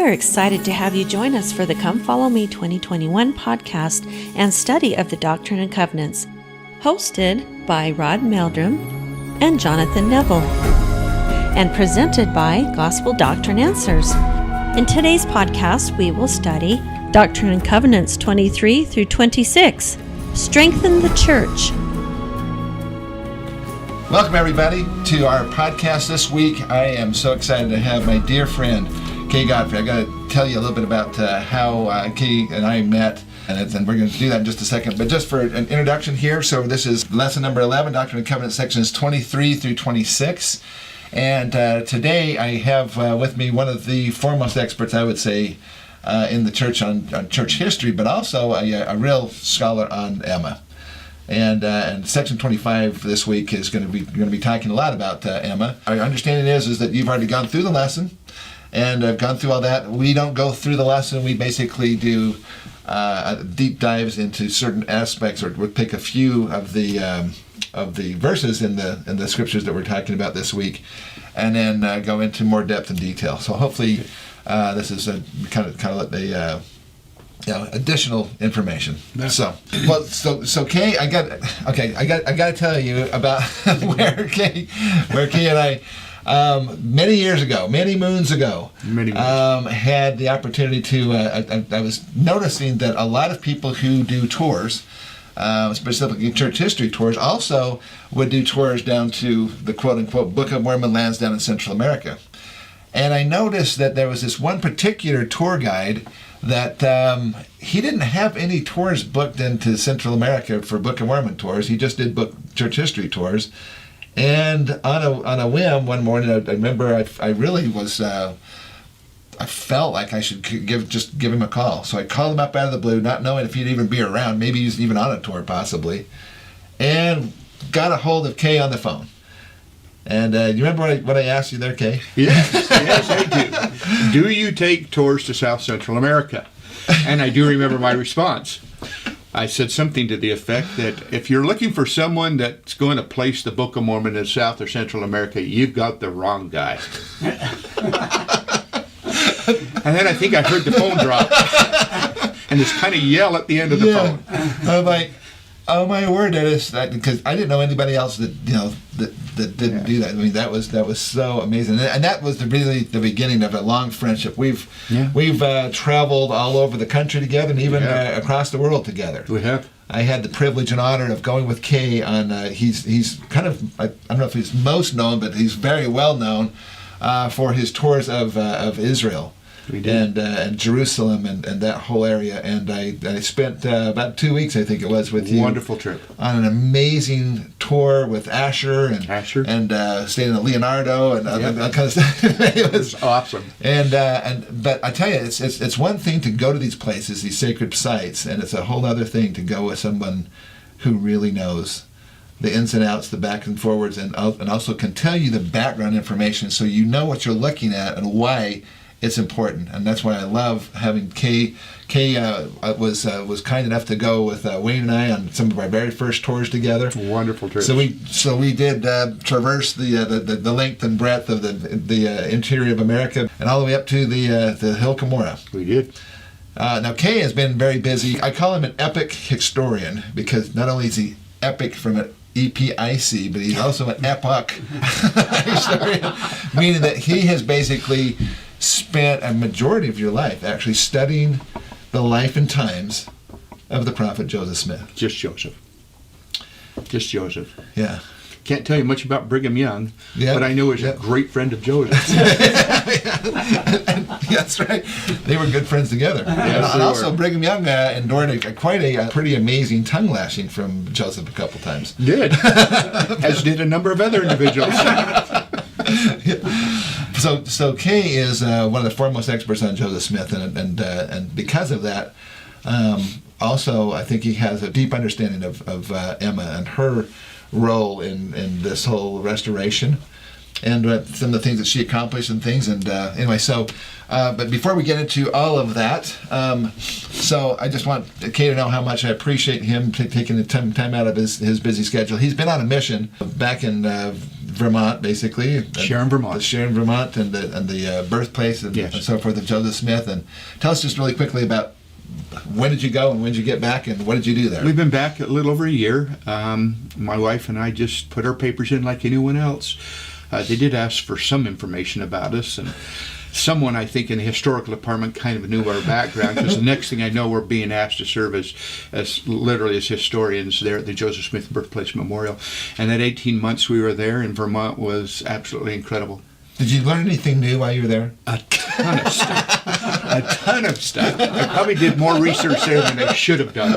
are excited to have you join us for the Come Follow Me 2021 podcast and study of the Doctrine and Covenants, hosted by Rod Meldrum and Jonathan Neville, and presented by Gospel Doctrine Answers. In today's podcast, we will study Doctrine and Covenants 23 through 26, Strengthen the Church. Welcome, everybody, to our podcast this week. I am so excited to have my dear friend, Kay Godfrey. I got to tell you a little bit about how Kay and I met, and we're going to do that in just a second. But just for an introduction here, so this is lesson number 11, Doctrine and Covenants sections 23 through 26. And today I have with me one of the foremost experts, I would say, in the church on church history, but also a real scholar on Emma. And section 25 this week is going to be talking a lot about Emma. Our understanding is that you've already gone through the lesson and gone through all that. We don't go through the lesson. We basically do deep dives into certain aspects, or we'll pick a few of the verses in the scriptures that we're talking about this week, and then go into more depth and detail. So hopefully this is a kind of the additional information. Yeah. So Kay, I got to tell you about where Kay and I many moons ago had the opportunity to. I was noticing that a lot of people who do tours, specifically church history tours, also would do tours down to the quote-unquote Book of Mormon lands down in Central America. And I noticed that there was this one particular tour guide that he didn't have any tours booked into Central America for Book of Mormon tours. He just did book church history tours. And on a whim, one morning, I remember I really was, I felt like I should give him a call. So I called him up out of the blue, not knowing if he'd even be around. Maybe he's even on a tour, possibly. And got a hold of Kay on the phone. And you remember what I asked you there, Kay? Yes, I do. Do you take tours to South Central America? And I do remember my response. I said something to the effect that if you're looking for someone that's going to place the Book of Mormon in South or Central America, you've got the wrong guy. And then I think I heard the phone drop and this kind of yell at the end of the phone. I'm like, oh my word, that is that, because I didn't know anybody else that that didn't do that. I mean, that was so amazing, and that was really the beginning of a long friendship. We've traveled all over the country together, and even across the world together. We have. I had the privilege and honor of going with Kay on. He's kind of, I don't know if he's most known, but he's very well known for his tours of Israel. We did. And Jerusalem and that whole area. And I spent about 2 weeks, I think it was, with you. Wonderful trip. On an amazing tour with Asher and staying at Leonardo and that kind of stuff. It was awesome. But I tell you, it's one thing to go to these places, these sacred sites, and it's a whole other thing to go with someone who really knows the ins and outs, the back and forwards, and also can tell you the background information, so you know what you're looking at and why it's important. And that's why I love having Kay. Kay was kind enough to go with Wayne and I on some of our very first tours together. Wonderful trips. So we did traverse the length and breadth of the interior of America and all the way up to the Hill Cumorah. We did. Now Kay has been very busy. I call him an epic historian because not only is he epic from an EPIC, but he's also an epoch historian, meaning that he has basically spent a majority of your life actually studying the life and times of the prophet Joseph Smith. Just Joseph. Yeah. Can't tell you much about Brigham Young, but I know he's a great friend of Joseph. That's right. They were good friends together. Yes, and also Brigham Young endured quite a pretty amazing tongue lashing from Joseph a couple times. Did. As did a number of other individuals. So Kay is one of the foremost experts on Joseph Smith, and because of that, also I think he has a deep understanding of Emma and her role in this whole restoration, and some of the things that she accomplished and things. And anyway, but before we get into all of that, so I just want Kay to know how much I appreciate him taking the time out of his busy schedule. He's been on a mission back in Vermont, basically. Sharon, Vermont. The Sharon, Vermont, and the birthplace and, Yes. and so forth of Joseph Smith. And tell us just really quickly about when did you go and when did you get back and what did you do there? We've been back a little over a year. My wife and I just put our papers in like anyone else. They did ask for some information about us, and someone, I think, in the historical department kind of knew our background, because the next thing I know, we're being asked to serve as literally as historians there at the Joseph Smith Birthplace Memorial. And that 18 months we were there in Vermont was absolutely incredible. Did you learn anything new while you were there? A ton of stuff. A ton of stuff. I probably did more research there than I should have done.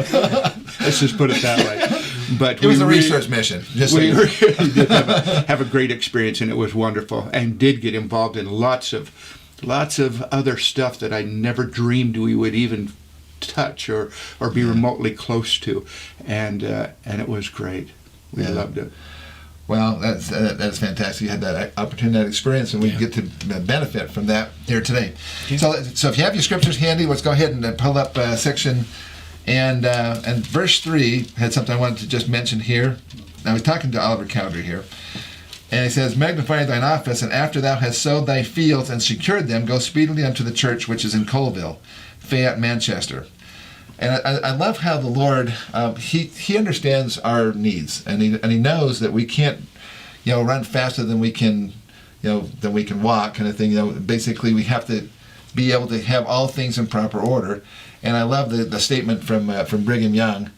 Let's just put it that way. But It was a research mission. Just so We you- really did have a great experience, and it was wonderful, and did get involved in lots of other stuff that I never dreamed we would even touch or be remotely close to, and it was great. We loved it. Well, that's fantastic. You had that opportunity, that experience, and we get to benefit from that here today. Yeah. So if you have your scriptures handy, let's go ahead and pull up section and verse 3 had something I wanted to just mention here. I was talking to Oliver Cowdery here, and he says, "Magnify thine office, and after thou hast sowed thy fields and secured them, go speedily unto the church which is in Colville, Fayette, Manchester." And I love how the Lord, he understands our needs, and he knows that we can't, run faster than we can, walk, kind of thing. Basically we have to be able to have all things in proper order. And I love the statement from Brigham Young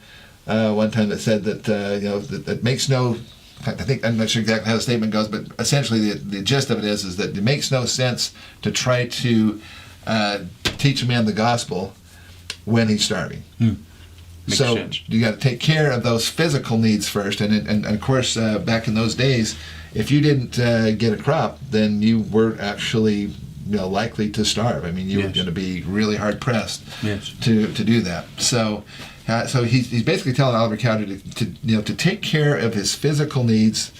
one time that said that that makes no. I'm not sure exactly how the statement goes, but essentially the gist of it is that it makes no sense to try to teach a man the gospel when he's starving. Makes So sense. you got to take care of those physical needs first, and of course back in those days, if you didn't get a crop, then you were actually likely to starve. I mean, you were Yes. going to be really hard pressed Yes. to do that. So he's basically telling Oliver Cowdery to take care of his physical needs,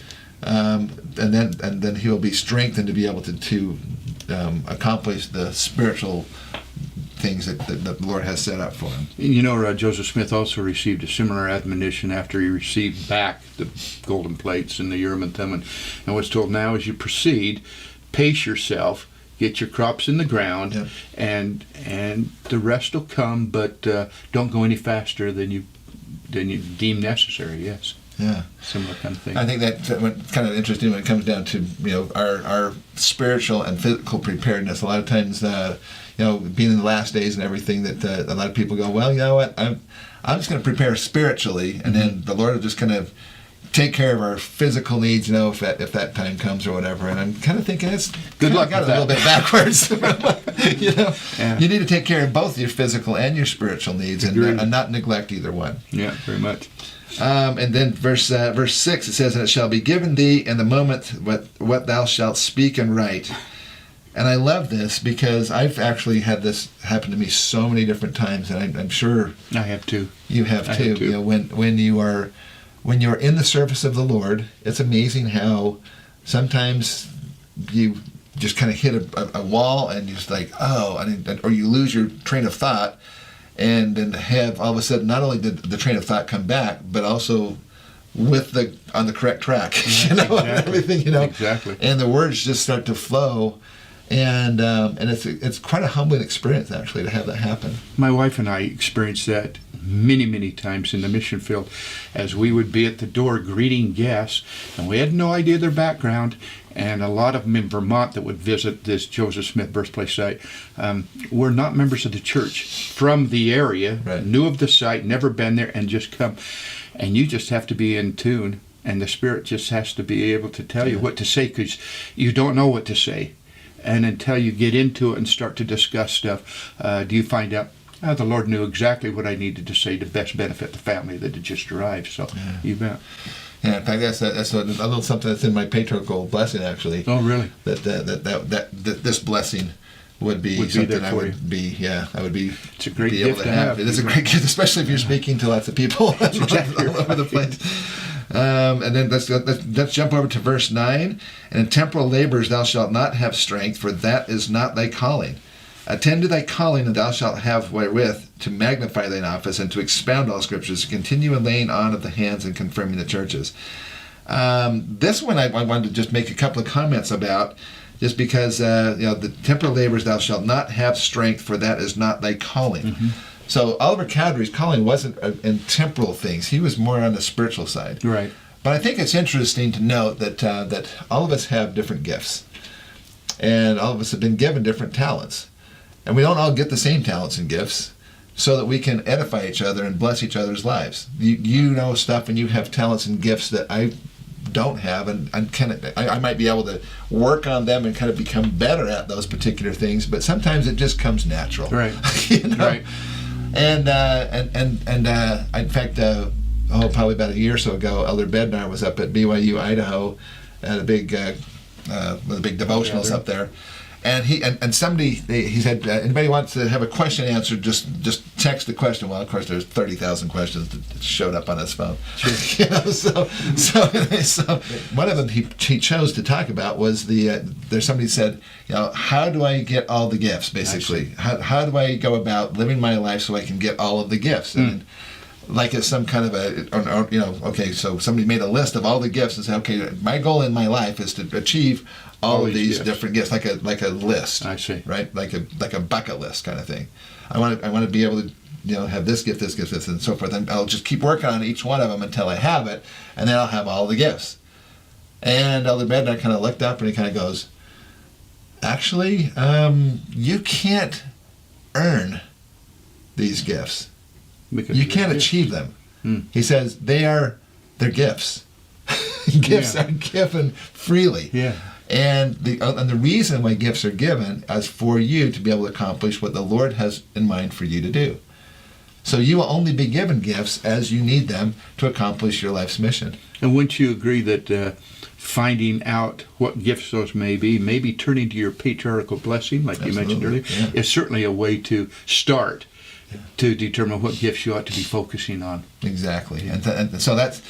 and then he will be strengthened to be able to accomplish the spiritual things that the Lord has set up for him. Joseph Smith also received a similar admonition after he received back the golden plates and the Urim and Thummim, and was told, now as you proceed, pace yourself, get your crops in the ground, Yep. and the rest will come, but don't go any faster than you deem necessary. Yes. Yeah. Similar kind of thing. I think that's kind of interesting when it comes down to our spiritual and physical preparedness. A lot of times, being in the last days and everything, that a lot of people go, well, you know what, I'm just going to prepare spiritually, and then the Lord will just kind of take care of our physical needs, if that time comes or whatever. And I'm kind of thinking it's Good luck got with it a little bit backwards. Yeah. You need to take care of both your physical and your spiritual needs, and not neglect either one. Yeah, very much. And then verse 6, it says, "And it shall be given thee in the moment what thou shalt speak and write." And I love this because I've actually had this happen to me so many different times, and I'm sure I have too. you have I too. have too. When you're in the service of the Lord, it's amazing how sometimes you just kind of hit a wall, and you're just like, or you lose your train of thought. And then have all of a sudden, not only did the train of thought come back, but also on the correct track, Yeah, exactly. and everything, Exactly. and the words just start to flow, and it's quite a humbling experience actually to have that happen. My wife and I experienced that many, many times in the mission field, as we would be at the door greeting guests, and we had no idea their background. And a lot of them in Vermont that would visit this Joseph Smith birthplace site were not members of the church, from the area, Right. knew of the site, never been there, and just come. And you just have to be in tune, and the Spirit just has to be able to tell you what to say, because you don't know what to say. And until you get into it and start to discuss stuff, do you find out, the Lord knew exactly what I needed to say to best benefit the family that had just arrived. So you bet. Yeah, in fact, that's a little something that's in my patriarchal blessing actually. Oh, really? That this blessing would be something there I for would you. be. Yeah, I would be. It's a great be able gift to to have. have. It is a great gift, especially if you're speaking to lots of people exactly all over the place. And then let's jump over to verse 9. "And in temporal labors thou shalt not have strength, for that is not thy calling. Attend to thy calling, and thou shalt have wherewith to magnify thine office, and to expound all scriptures, to continue in laying on of the hands and confirming the churches." This one I wanted to just make a couple of comments about, just because the temporal labors thou shalt not have strength, for that is not thy calling. Mm-hmm. So Oliver Cowdery's calling wasn't in temporal things; he was more on the spiritual side. Right. But I think it's interesting to note that all of us have different gifts, and all of us have been given different talents, and we don't all get the same talents and gifts, so that we can edify each other and bless each other's lives. You know stuff, and you have talents and gifts that I don't have, and I might be able to work on them and kind of become better at those particular things, but sometimes it just comes natural. Right. Right. And in fact, probably about a year or so ago, Elder Bednar was up at BYU, Idaho, at a big devotionals up there. And he said, anybody wants to have a question answered, just text the question. Well, of course, there's 30,000 questions that showed up on his phone. Sure. So one of them he chose to talk about was there's somebody said, how do I get all the gifts, basically? How do I go about living my life so I can get all of the gifts? And like it's some kind of okay, so somebody made a list of all the gifts and said, okay, my goal in my life is to achieve all of these different gifts, like a list. I see. Right, like a bucket list kind of thing. I want to be able to have this gift, and so forth. And I'll just keep working on each one of them until I have it, and then I'll have all the gifts. And Elder Bednar kind of looked up and he kind of goes, actually, you can't earn these gifts. Because you can't achieve them. He says they're gifts. Gifts are given freely. Yeah. And the reason why gifts are given is for you to be able to accomplish what the Lord has in mind for you to do. So you will only be given gifts as you need them to accomplish your life's mission. And wouldn't you agree that finding out what gifts those may be, maybe turning to your patriarchal blessing, like you mentioned earlier, is certainly a way to start to determine what gifts you ought to be focusing on. Exactly. And so that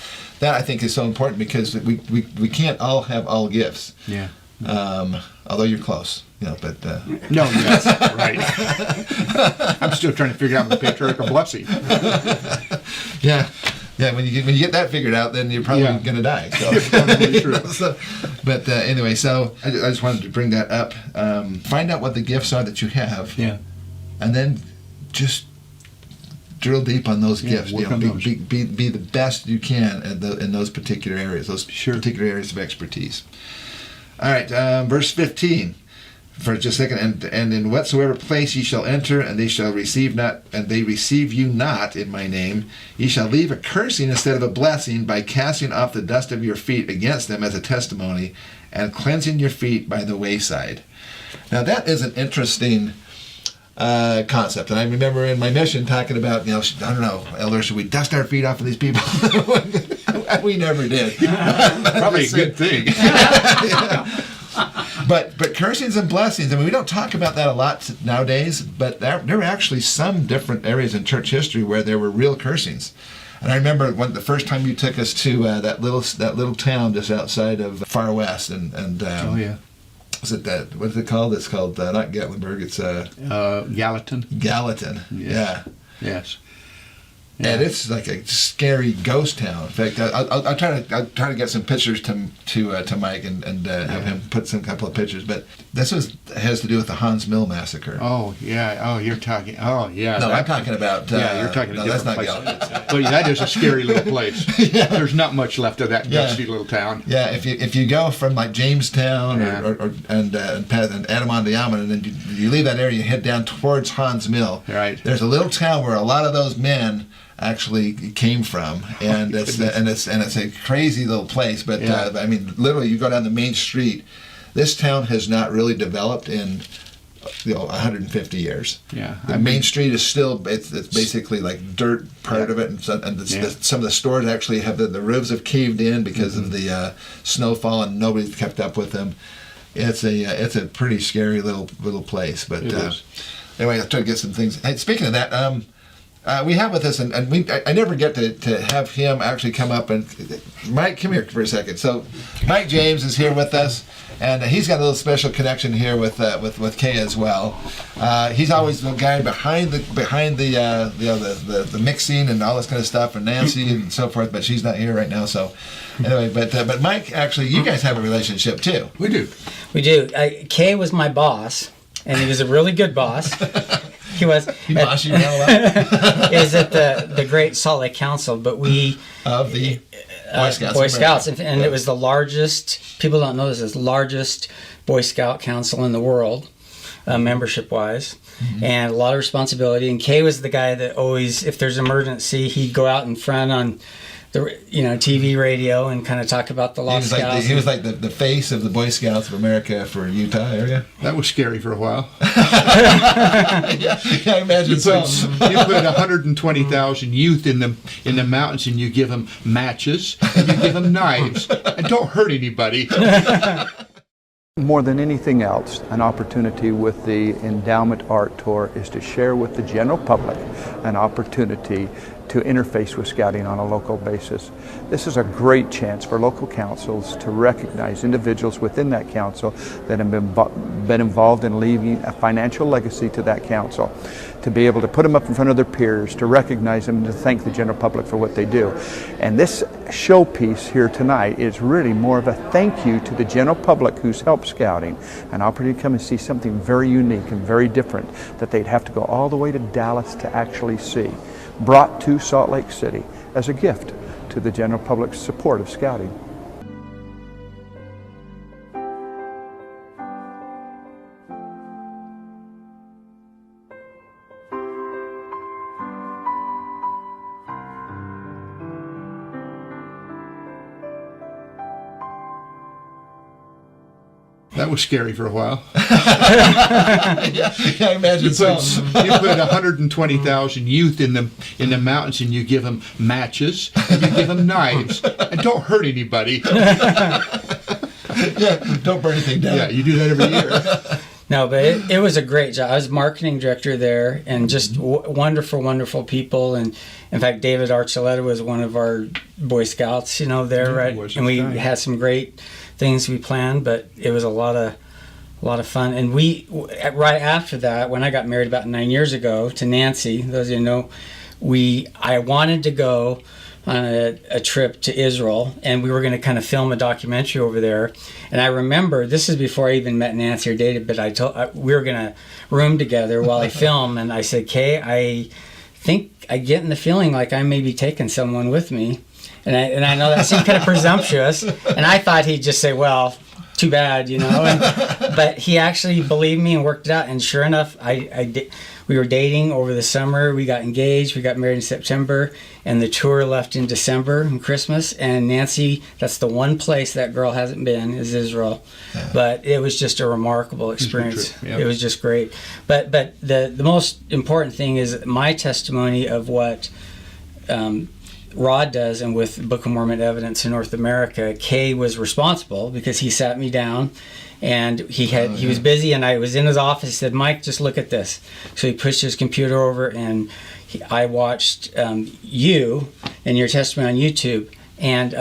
I think is so important, because we can't all have all gifts. Yeah. Although you're close, but no, yes, right. I'm still trying to figure out the patriarchal blessing. Yeah. When you get that figured out, then you're probably going to die. So. Probably true. Anyway, so I just wanted to bring that up. Find out what the gifts are that you have. Yeah. And then just drill deep on those gifts. Be the best you can in those particular areas, particular areas of expertise. All right, verse 15. For just a second, and in whatsoever place ye shall enter, and they shall receive you not in my name, ye shall leave a cursing instead of a blessing, by casting off the dust of your feet against them as a testimony, and cleansing your feet by the wayside. Now that is an interesting concept, and I remember in my mission talking about, I don't know, Elder, should we dust our feet off of these people? We never did. Probably a good thing. But cursings and blessings, I mean, we don't talk about that a lot nowadays, but there were actually some different areas in church history where there were real cursings. And I remember the first time you took us to that little town just outside of Far West, and oh yeah. Is it that? What is it called? It's called not Gatlinburg. It's Gallatin. Gallatin. Yes. Yeah. Yes. Yeah. And it's like a scary ghost town. In fact, I'll try to get some pictures to Mike and have him put some couple of pictures. But this has to do with the Hans Mill massacre. Oh yeah. Oh, you're talking. Oh yeah. No, I'm talking about. You're talking. No, that's not Gallatin. But that is a scary little place. Yeah. There's not much left of that dusty little town. Yeah. If you go from like Jamestown and Adamantiaman, and then you leave that area, you head down towards Hans Mill. Right. There's a little town where a lot of those men actually came from, and it's a crazy little place. But I mean, literally, you go down the main street. This town has not really developed in 150 years. Yeah, the main street is still it's basically like dirt part of it, and some of the stores actually have the roofs have caved in because of the snowfall, and nobody's kept up with them. It's a pretty scary little place. But anyway, I'll try to get some things. Hey, speaking of that. we have with us, and I never get to have him actually come up and Mike, come here for a second. So Mike James is here with us, and he's got a little special connection here with Kay as well. He's always the guy behind the mixing and all this kind of stuff, and Nancy and so forth. But she's not here right now. So anyway, but Mike, actually, you guys have a relationship too. We do. We do. Kay was my boss, and he was a really good boss. He was. He bossed you real well. Is at the Great Salt Lake Council, but we of the Boy Scouts, and it was the largest. People don't know this is the largest Boy Scout council in the world, membership-wise, and a lot of responsibility. And Kay was the guy that always, if there's an emergency, he'd go out in front on the TV, radio, and kind of talk about the Lost Scouts. He was like the face of the Boy Scouts of America for Utah area. That was scary for a while. yeah, I imagine so. You put 120,000 youth in the mountains, and you give them matches, and you give them knives, and don't hurt anybody. More than anything else, an opportunity with the Endowment Art Tour is to share with the general public an opportunity to interface with Scouting on a local basis. This is a great chance for local councils to recognize individuals within that council that have been involved in leaving a financial legacy to that council, to be able to put them up in front of their peers, to recognize them, and to thank the general public for what they do. And this showpiece here tonight is really more of a thank you to the general public who's helped Scouting, an opportunity to come and see something very unique and very different that they'd have to go all the way to Dallas to actually see, brought to Salt Lake City as a gift to the general public's support of Scouting. That was scary for a while. yeah, I imagine so. You put 120,000 youth in the mountains, and you give them matches, and you give them knives, and don't hurt anybody. Yeah, don't burn anything down. Yeah, you do that every year. No, but it was a great job. I was marketing director there, and just wonderful, wonderful people. And in fact, David Archuleta was one of our Boy Scouts, there, right? And we had some great things we planned, but it was a lot of fun. And we, right after that, when I got married about 9 years ago to Nancy, those of you know, I wanted to go on a trip to Israel, and we were going to kind of film a documentary over there. And I remember, this is before I even met Nancy or dated, but we were going to room together while I film, and I said, Kay, I think I get in the feeling like I may be taking someone with me. And I know that seemed kind of presumptuous, and I thought he'd just say, well, too bad, but he actually believed me and worked it out, and sure enough, we were dating over the summer, we got engaged, we got married in September, and the tour left in December and Christmas, and Nancy, that's the one place that girl hasn't been, is Israel. Yeah. But it was just a remarkable experience. Yep. It was just great. But the most important thing is my testimony of what Rod does, and with Book of Mormon evidence in North America. Kay was responsible because he sat me down, and he was busy, and I was in his office. He said, Mike, just look at this. So he pushed his computer over, and I watched you and your testimony on YouTube, and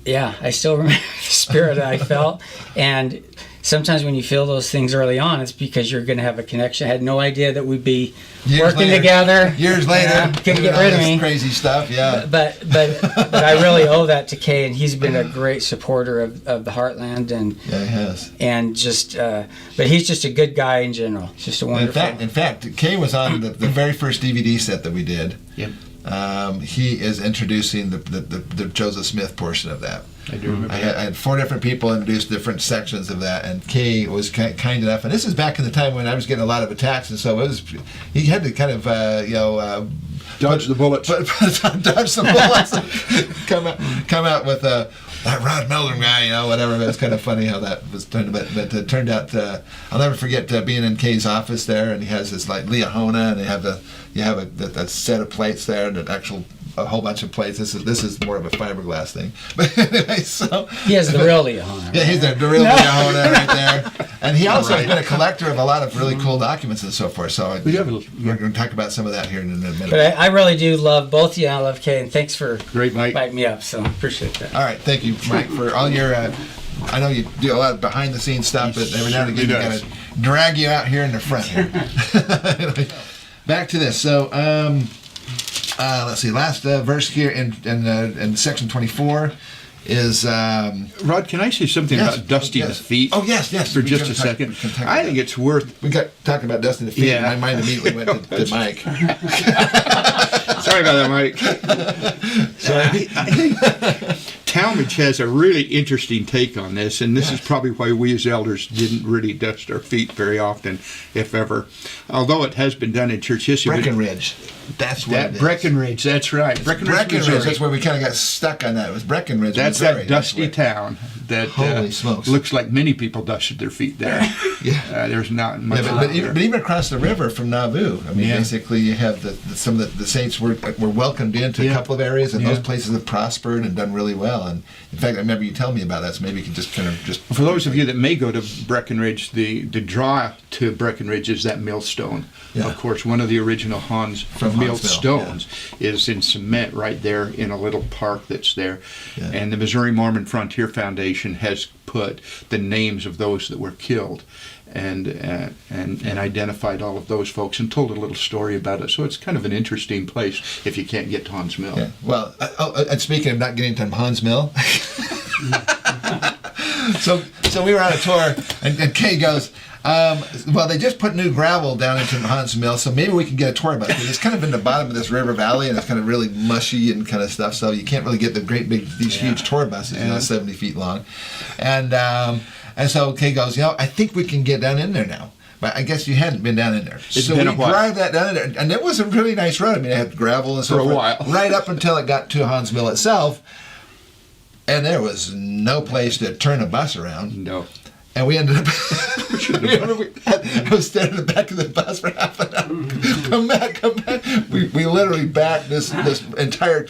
I still remember the spirit I felt. And sometimes when you feel those things early on, it's because you're going to have a connection. I had no idea that we'd be working together. Years later. Couldn't get rid of me. Crazy stuff, yeah. But I really owe that to Kay, and he's been a great supporter of the Heartland. And yeah, he has. And just, but he's just a good guy in general. He's just a wonderful. In fact, Kay was on the very first DVD set that we did. Yep. He is introducing the Joseph Smith portion of that. I do remember. I had 4 different people introduce different sections of that, and Kay was kind enough. And this is back in the time when I was getting a lot of attacks, and so he had to kind of dodge the bullets. Dodge some bullets. come out with that Rod Meldrum guy, whatever. It was kind of funny how that was turned. But it turned out. I'll never forget being in Kay's office there, and he has this like Leahona, and you have a set of plates there, and an actual a whole bunch of plates. This is more of a fiberglass thing. But anyway, so He has the real Liahona. yeah, he's the real Liahona right there. And he also has been a collector of a lot of really cool documents and so forth. So we're going to talk about some of that here in a minute. But I really do love both you, and I love Kay, and thanks for Great, Mike. inviting me up. So appreciate that. All right, thank you, Mike, for all your. I know you do a lot of behind-the-scenes stuff, but every now and again you got to drag you out here in the front. Here. Anyway, back to this. So let's see. Last verse here in section 24 is. Rod, can I say something about dusting the feet? Oh yes. For just a second. I think it's worth. We got talking about dusting the feet. Yeah. And my mind immediately went to Mike. Sorry about that, Mike. So I think Talmage has a really interesting take on this, and this is probably why we as elders didn't really dust our feet very often, if ever. Although it has been done in church history. Breckenridge. That's what it is. Breckenridge, that's right. Breckenridge, that's where we kind of got stuck on that. It was Breckenridge. That's Missouri. that dusty town that Holy smokes. looks like many people dusted their feet there. Yeah. There's not much. Yeah, but even across the river from Nauvoo, I mean, Yeah. basically you have some of the saints were welcomed into a couple of areas, and those places have prospered and done really well. And in fact, I remember you telling me about that, so maybe you can just kind of just. For those of you that may go to Breckenridge, the draw to Breckenridge is that millstone. Yeah. Of course, one of the original Hans millstones is in cement right there in a little park that's there. Yeah. And the Missouri Mormon Frontier Foundation has put the names of those that were killed and identified all of those folks and told a little story about it. So it's kind of an interesting place if you can't get to Hans Mill. Yeah. Well, and speaking of not getting to Hans Mill, so we were on a tour, and Kay goes, well, they just put new gravel down into Hans Mill, so maybe we can get a tour about it. Because it's kind of in the bottom of this river valley, and it's kind of really mushy and kind of stuff, so you can't really get the great big, these huge tour buses, 70 feet long. And so Kay goes, I think we can get down in there now. But I guess you hadn't been down in there. So we drive that down in there, and it was a really nice road. I mean, it had gravel and so forth. For a while. Right up until it got to Hans Mill itself, and there was no place to turn a bus around. No. And we ended up, I was standing in the back of the bus for half an hour. Come back. We literally backed this entire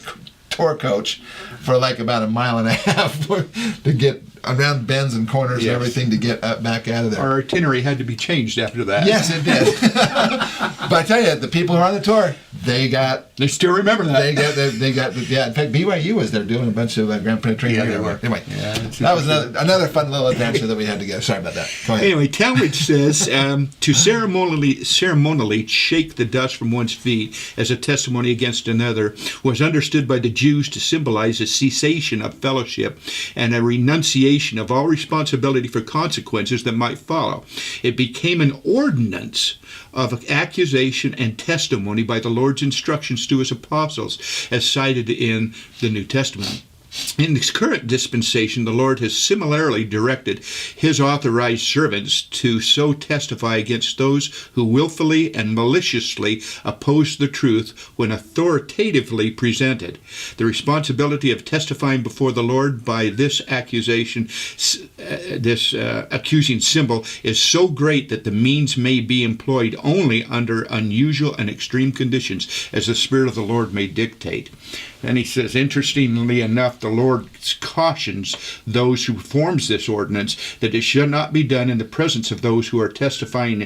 tour coach for like about a mile and a half to get around bends and corners and everything to get back out of there. Our itinerary had to be changed after that. Yes, it did. But I tell you, the people who are on the tour, they still remember that. They got. In fact, BYU was there doing a bunch of ground penetration. Yeah, they were. Anyway, that was another fun little adventure that we had together. Sorry about that. Go ahead. Anyway, Talmage says to ceremonially shake the dust from one's feet as a testimony against another was understood by the Jews to symbolize a cessation of fellowship and a renunciation of all responsibility for consequences that might follow. It became an ordinance of accusation and testimony by the Lord's instructions to his apostles, as cited in the New Testament. In this current dispensation, the Lord has similarly directed his authorized servants to so testify against those who willfully and maliciously oppose the truth when authoritatively presented. The responsibility of testifying before the Lord by this accusation, this accusing symbol, is so great that the means may be employed only under unusual and extreme conditions, as the Spirit of the Lord may dictate. And he says, interestingly enough, the Lord cautions those who forms this ordinance that it should not be done in the presence of those who are testifying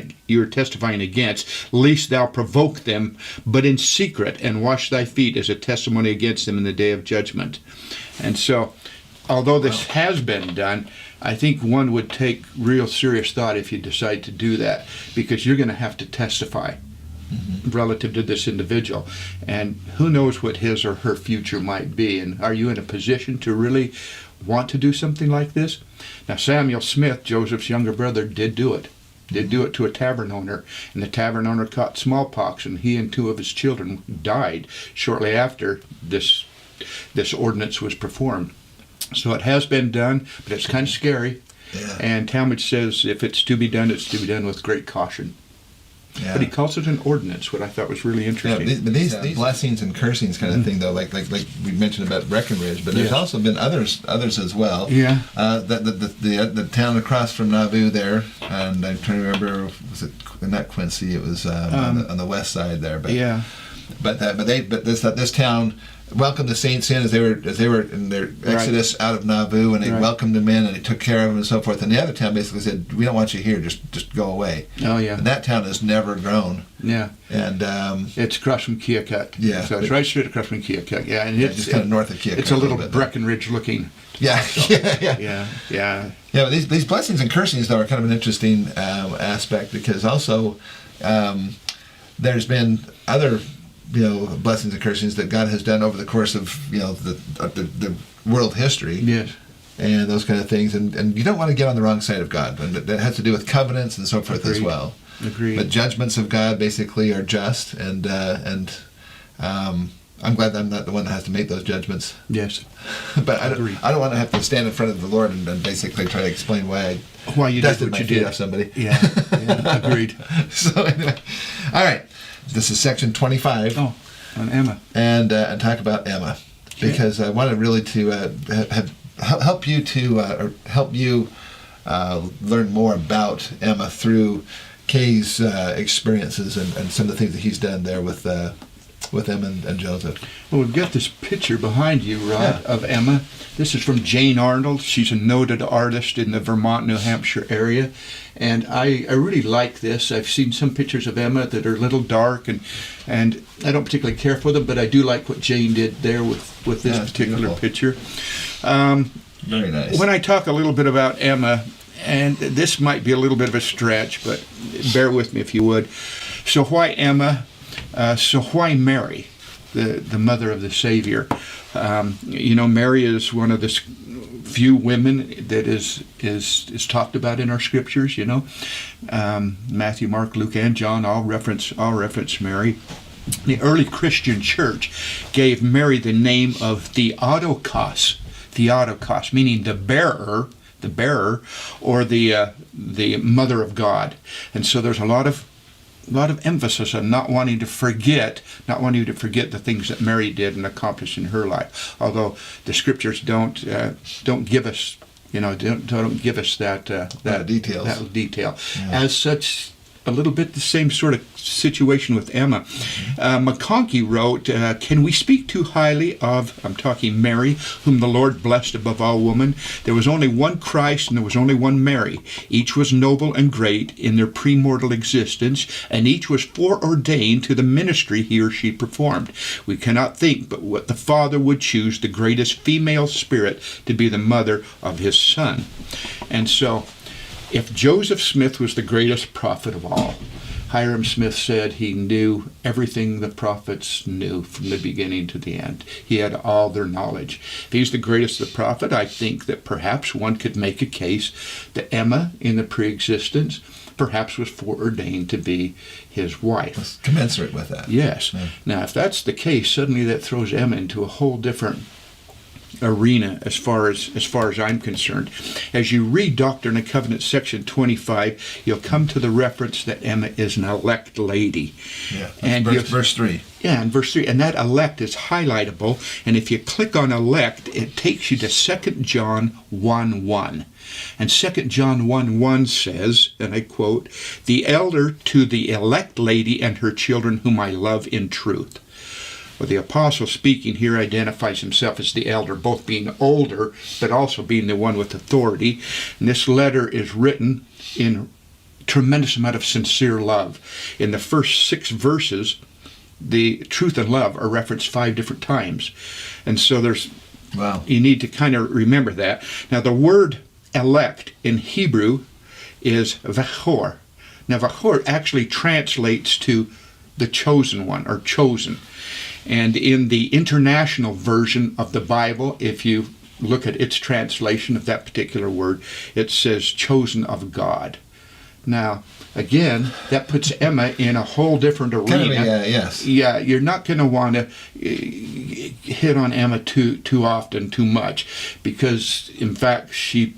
against, lest thou provoke them, but in secret, and wash thy feet as a testimony against them in the day of judgment. And so, although this has been done, I think one would take real serious thought if you decide to do that, because you're going to have to testify relative to this individual, and who knows what his or her future might be, and are you in a position to really want to do something like this? Now, Samuel Smith, Joseph's younger brother, did do it to a tavern owner, and the tavern owner caught smallpox, and he and two of his children died shortly after this ordinance was performed. So it has been done, but it's kind of scary. Yeah. And Talmage says if it's to be done, it's to be done with great caution. Yeah. But he calls it an ordinance, what I thought was really interesting. Yeah, but these blessings and cursings kind of thing, though, like we mentioned about Breckenridge, but there's also been others as well. Yeah. The town across from Nauvoo there, and I'm trying to remember, was it not Quincy? It was on the west side there. But yeah. But this town welcomed the saints in as they were in their exodus out of Nauvoo, and they welcomed them in and they took care of them and so forth. And the other town basically said, "We don't want you here. Just go away." Oh yeah. And that town has never grown. Yeah. And it's across from Keokuk. Yeah. So it's right straight across from Keokuk. Yeah, and it's just kind of north of Keokuk. It's a little bit, Breckenridge looking. Yeah. Yeah. But these blessings and cursings, though, are kind of an interesting aspect, because also there's been other blessings and cursings that God has done over the course of the world history. Yes. And those kind of things, and you don't want to get on the wrong side of God, and that has to do with covenants and so forth. Agreed. As well. Agreed. But judgments of God basically are just, and I'm glad that I'm not the one that has to make those judgments. Yes. But I don't want to have to stand in front of the Lord and basically try to explain why you did what you did off somebody. Yeah. Agreed. So anyway, all right. This is section 25. Oh, on Emma. And talk about Emma, because I wanted really to help you learn more about Emma through Kay's experiences and some of the things that he's done there with him and Joseph. Well, we've got this picture behind you, Rod, of Emma. This is from Jane Arnold. She's a noted artist in the Vermont, New Hampshire area. And I really like this. I've seen some pictures of Emma that are a little dark, and I don't particularly care for them, but I do like what Jane did there with this particular beautiful picture. Very nice. When I talk a little bit about Emma, and this might be a little bit of a stretch, but bear with me if you would. So why Emma? So why Mary, the mother of the Savior? Mary is one of the few women that is talked about in our scriptures. Matthew, Mark, Luke, and John all reference Mary. The early Christian church gave Mary the name of Theotokos, meaning the bearer, or the mother of God. And so there's a lot of emphasis on not wanting to forget the things that Mary did and accomplished in her life. Although the scriptures don't give us, don't give us that details. That detail. Yeah. As such, a little bit the same sort of situation with Emma. McConkie wrote, "Can we speak too highly of," I'm talking Mary, "whom the Lord blessed above all women? There was only one Christ and there was only one Mary. Each was noble and great in their premortal existence, and each was foreordained to the ministry he or she performed. We cannot think but what the Father would choose the greatest female spirit to be the mother of his Son." And so, if Joseph Smith was the greatest prophet of all, Hiram Smith said he knew everything the prophets knew from the beginning to the end. He had all their knowledge. If he's the greatest of the prophet, I think that perhaps one could make a case that Emma, in the pre-existence, perhaps was foreordained to be his wife. It's commensurate with that. Yes. Yeah. Now, if that's the case, suddenly that throws Emma into a whole different arena as far as I'm concerned. As you read Doctrine and Covenants section 25, you'll come to the reference that Emma is an elect lady. Yeah, and verse 3. Yeah, and verse 3. And that elect is highlightable, and if you click on elect, it takes you to 2 John 1:1. And 2 John 1:1 says, and I quote, "The elder to the elect lady and her children whom I love in truth." Well, the apostle speaking here identifies himself as the elder, both being older, but also being the one with authority. And this letter is written in a tremendous amount of sincere love. In the first 6 verses, the truth and love are referenced 5 different times. And so you need to kind of remember that. Now, the word elect in Hebrew is vachor. Now, vachor actually translates to the chosen one, or chosen. And in the international version of the Bible, if you look at its translation of that particular word, it says chosen of God. Now, again, that puts Emma in a whole different arena. Yes. Yeah, you're not going to want to hit on Emma too often, too much, because, in fact, she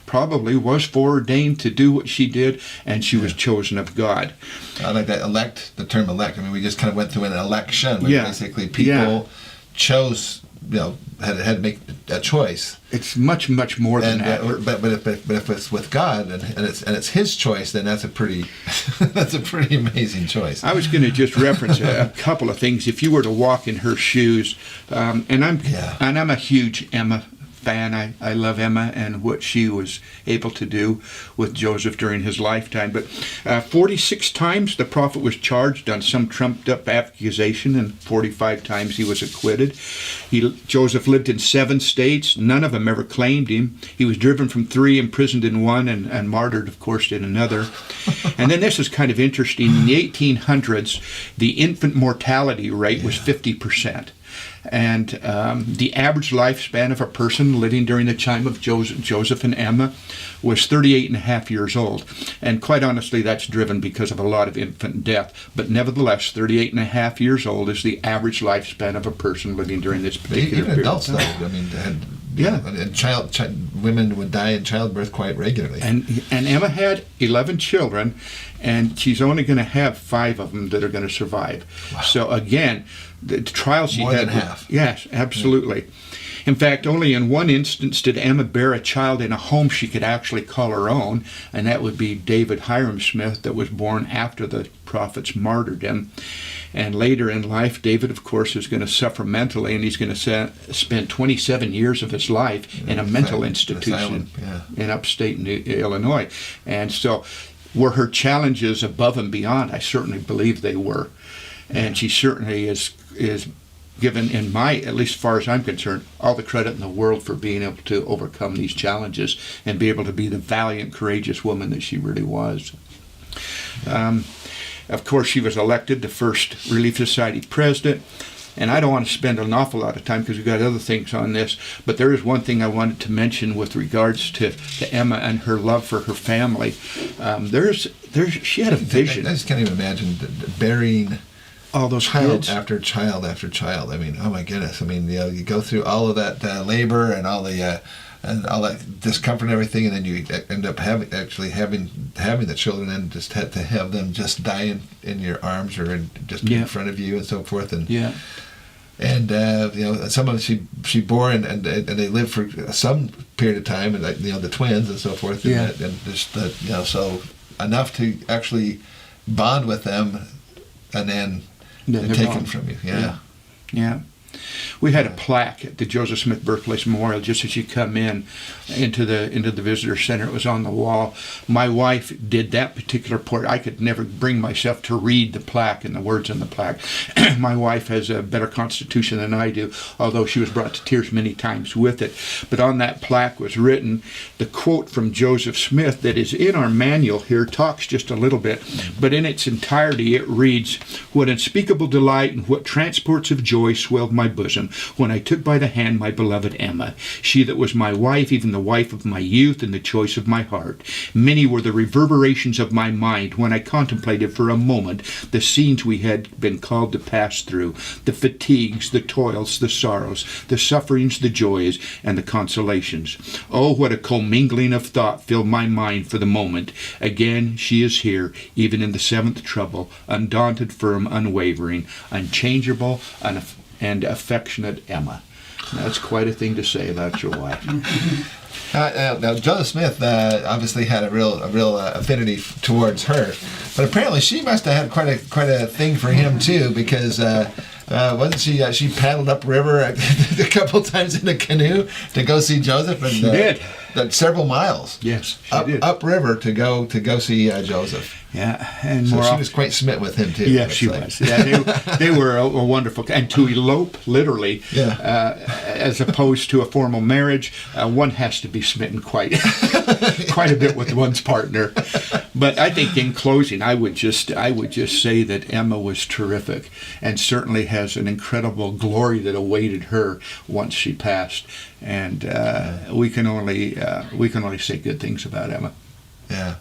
probably was foreordained to do what she did, and she was chosen of God. I like that elect, the term elect. I mean, we just kind of went through an election where basically people chose had to make a choice. It's much more than that. But if it's with God and it's His choice, then that's a pretty that's a pretty amazing choice. I was going to just reference a couple of things. If you were to walk in her shoes, and I'm a huge Emma fan. I love Emma and what she was able to do with Joseph during his lifetime. But 46 times the prophet was charged on some trumped-up accusation, and 45 times he was acquitted. Joseph lived in 7 states. None of them ever claimed him. He was driven from 3, imprisoned in 1, and martyred, of course, in another. And then this is kind of interesting. In the 1800s, the infant mortality rate was 50%. And the average lifespan of a person living during the time of Joseph and Emma was 38 and a half years old. And quite honestly, that's driven because of a lot of infant death. But nevertheless, 38 and a half years old is the average lifespan of a person living during this particular period. Even adults, though. I mean, and women would die in childbirth quite regularly. And Emma had 11 children, and she's only going to have 5 of them that are going to survive. Wow. So again, the trial she More had... than half. Yes, absolutely. Yeah. In fact, only in one instance did Emma bear a child in a home she could actually call her own, and that would be David Hiram Smith, that was born after the prophet's martyrdom. And later in life, David, of course, is going to suffer mentally, and he's going to spend 27 years of his life in a mental institution in upstate Illinois. And so were her challenges above and beyond? I certainly believe they were. And she certainly is given, at least as far as I'm concerned, all the credit in the world for being able to overcome these challenges and be able to be the valiant, courageous woman that she really was. Of course, she was elected the first Relief Society president. And I don't want to spend an awful lot of time because we've got other things on this, but there is one thing I wanted to mention with regards to Emma and her love for her family. She had a vision. I just can't even imagine burying all those child kids after child after child. I mean, oh my goodness. I mean, you go through all of that labor and all that discomfort and everything, and then you end up having the children, and just had to have them just die in your arms or in front of you and so forth. And some of them she bore and they lived for some period of time, and the twins and so forth. And just so enough to actually bond with them, and then taken from you. Yeah. We had a plaque at the Joseph Smith Birthplace Memorial just as you come into the visitor center. It was on the wall. My wife did that particular portrait. I could never bring myself to read the plaque and the words on the plaque. My wife has a better constitution than I do, although she was brought to tears many times with it. But on that plaque was written the quote from Joseph Smith that is in our manual here, talks just a little bit, but in its entirety it reads, "What unspeakable delight and what transports of joy swelled my bosom when I took by the hand my beloved Emma, she that was my wife, even the wife of my youth and the choice of my heart. Many were the reverberations of my mind when I contemplated for a moment the scenes we had been called to pass through, the fatigues, the toils, the sorrows, the sufferings, the joys, and the consolations. Oh, what a commingling of thought filled my mind for the moment. Again she is here, even in the 7th trouble, undaunted, firm, unwavering, unchangeable, and affectionate Emma." That's quite a thing to say about your wife. Now, Joseph Smith obviously had a real affinity towards her, but apparently she must have had quite a thing for him too, because wasn't she paddled upriver a couple times in a canoe to go see Joseph? And, she did. Several miles. Yes, she did. Upriver to go see Joseph. Yeah, and so she was quite smitten with him too. Yes, she was. Yeah, they were a wonderful, and to elope literally, as opposed to a formal marriage, one has to be smitten quite a bit with one's partner. But I think in closing, I would just say that Emma was terrific, and certainly has an incredible glory that awaited her once she passed. And we can only say good things about Emma. Yeah.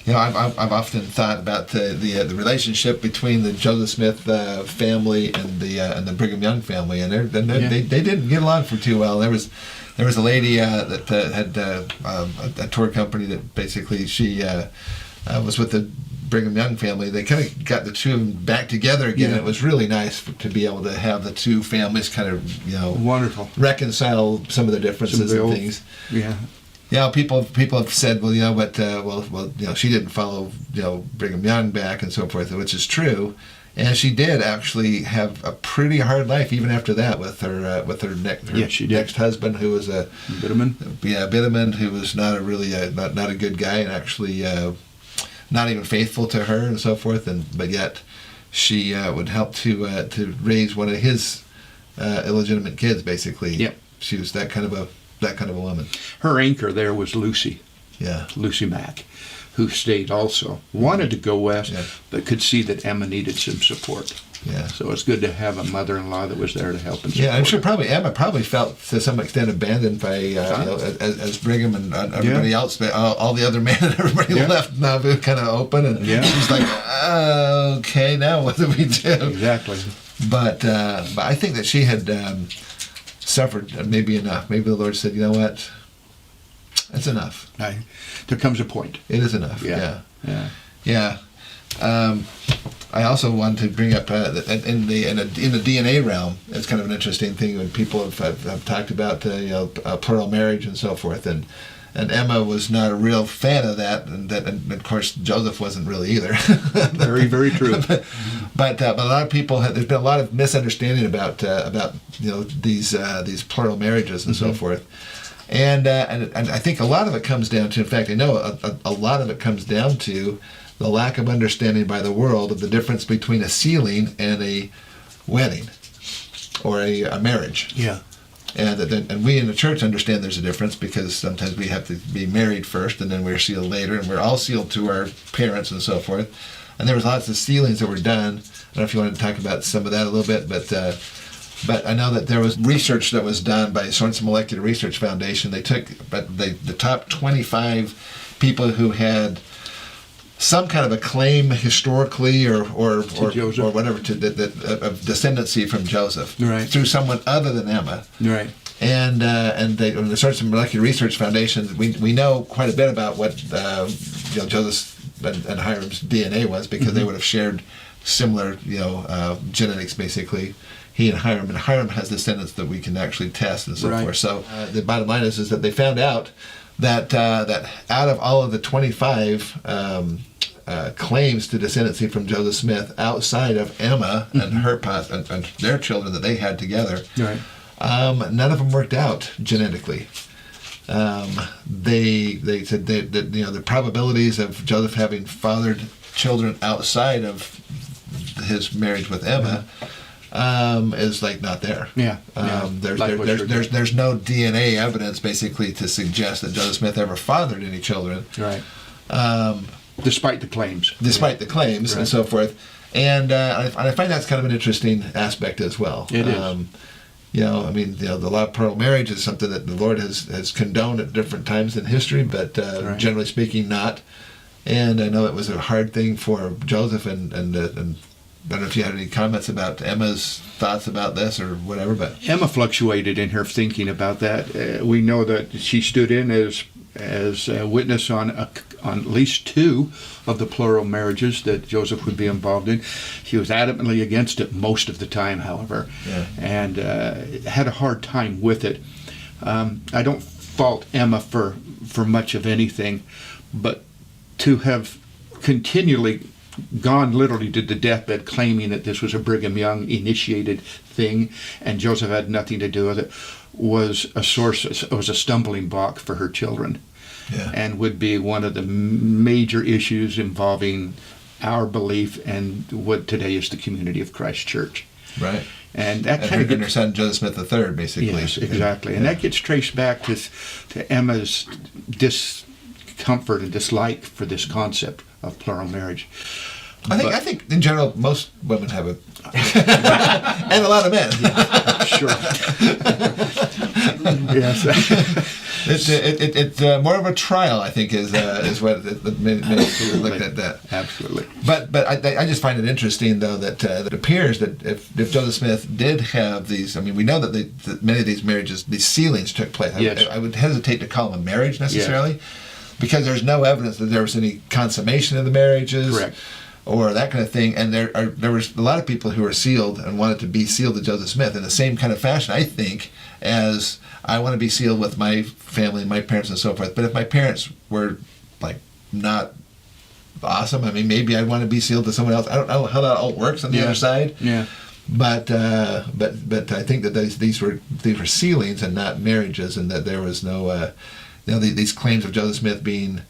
I've often thought about the relationship between the Joseph Smith family and the Brigham Young family, and they didn't get along for too well. There was a lady that had a tour company that basically she was with the Brigham Young family, they kind of got the two of them back together again. Yeah. It was really nice to be able to have the two families kind of, wonderful, reconcile some of the differences and things. Yeah. People have said, well, she didn't follow, Brigham Young back and so forth, which is true. And she did actually have a pretty hard life even after that with her next husband, who was a Biderman, who was not a really not a good guy, and actually not even faithful to her and so forth. But yet she would help to raise one of his illegitimate kids, basically. Yep. She was that kind of a woman. Her anchor there was Lucy. Yeah. Lucy Mack, who stayed also. Wanted to go west, but could see that Emma needed some support. Yeah. So it's good to have a mother-in-law that was there to help and support. Yeah, I'm sure Emma probably felt to some extent abandoned by as Brigham and everybody else. All the other men and everybody left Nauvoo kind of open, and she's like, okay, now what do we do? Exactly. But I think that she had suffered maybe enough. Maybe the Lord said, you know what? That's enough. There comes a point. It is enough. Yeah. I also want to bring up in the DNA realm. It's kind of an interesting thing when people have talked about plural marriage and so forth, and Emma was not a real fan of that, and of course Joseph wasn't really either. Very, very true. But a lot of people there's been a lot of misunderstanding about these plural marriages and so forth. And I think a lot of it comes down to, in fact, I know a lot of it comes down to the lack of understanding by the world of the difference between a sealing and a wedding or a marriage. Yeah. And we in the church understand there's a difference, because sometimes we have to be married first and then we're sealed later, and we're all sealed to our parents and so forth. And there was lots of sealings that were done. I don't know if you want to talk about some of that a little bit, but I know that there was research that was done by Sorensen Molecular Research Foundation. They took the top 25 people who had some kind of a claim historically or whatever of descendancy from Joseph, right, through someone other than Emma. Right. And the Sorensen Molecular Research Foundation, we know quite a bit about what Joseph and Hiram's DNA was, because they would have shared similar genetics basically. He and Hiram has descendants that we can actually test and so forth. So the bottom line is that they found out that out of all of the 25 claims to descendancy from Joseph Smith outside of Emma and her and their children that they had together, none of them worked out genetically. They said that the probabilities of Joseph having fathered children outside of his marriage with Emma is like not there. There's no DNA evidence basically to suggest that Joseph Smith ever fathered any children. Right. Despite the claims. And so forth. And I find that's kind of an interesting aspect as well. It is. The law of plural marriage is something that the Lord has condoned at different times in history, but generally speaking, not. And I know it was a hard thing for Joseph, and I don't know if you had any comments about Emma's thoughts about this or whatever, but Emma fluctuated in her thinking about that. We know that she stood in as a witness on at least 2 of the plural marriages that Joseph would be involved in. She was adamantly against it most of the time, however, and had a hard time with it. I don't fault Emma for much of anything, but to have continually gone literally to the deathbed claiming that this was a Brigham Young initiated thing and Joseph had nothing to do with it was a stumbling block for her children, and would be one of the major issues involving our belief and what today is the Community of Christ Church. Right. And that kind of her son Joseph Smith III, basically. Yes, exactly. And that gets traced back to Emma's discomfort and dislike for this concept of plural marriage. I think in general most women have it, and a lot of men. Sure. Yes. It's more of a trial, I think, is what many people look at that. Absolutely. But I just find it interesting though that it appears that if Joseph Smith did have these, we know that many of these marriages, these sealings took place. Yes. I would hesitate to call them a marriage necessarily. Yes. because there's no evidence that there was any consummation of the marriages. Correct. Or that kind of thing, and there was a lot of people who were sealed and wanted to be sealed to Joseph Smith in the same kind of fashion, I think, as I want to be sealed with my family and my parents and so forth. But if my parents were like not awesome, I mean, maybe I'd want to be sealed to someone else. I don't know how that all works on the other side. Yeah. But I think that these were sealings and not marriages, and that there was no these claims of Joseph Smith being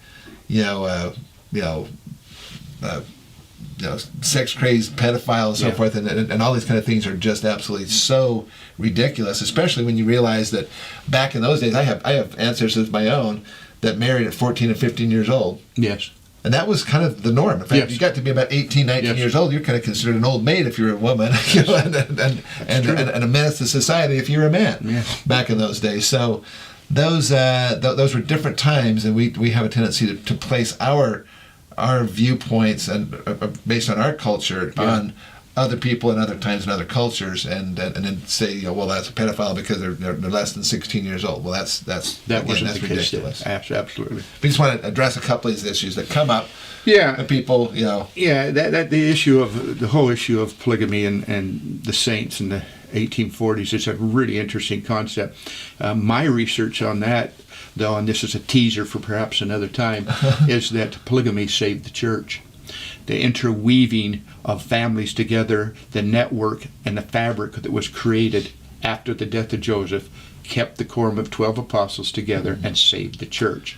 sex crazed pedophile and so forth, and all these kind of things are just absolutely so ridiculous. Especially when you realize that back in those days, I have ancestors of my own that married at 14 and 15 years old. Yes. And that was kind of the norm. In fact, you got to be about 18, 19 years old, you're kind of considered an old maid if you're a woman, and a menace to society if you're a man. Back in those days. So those were different times, and we have a tendency to place our viewpoints and based on our culture on other people and other times and other cultures, and then say, well, that's a pedophile because they're less than 16 years old. Well, that's ridiculous. Absolutely. We just want to address a couple of these issues that come up. Yeah. And people, Yeah, the whole issue of polygamy and the saints in the 1840s is a really interesting concept. My research on that, though, and this is a teaser for perhaps another time, is that polygamy saved the church. The interweaving of families together, the network and the fabric that was created after the death of Joseph kept the quorum of 12 apostles together and saved the church.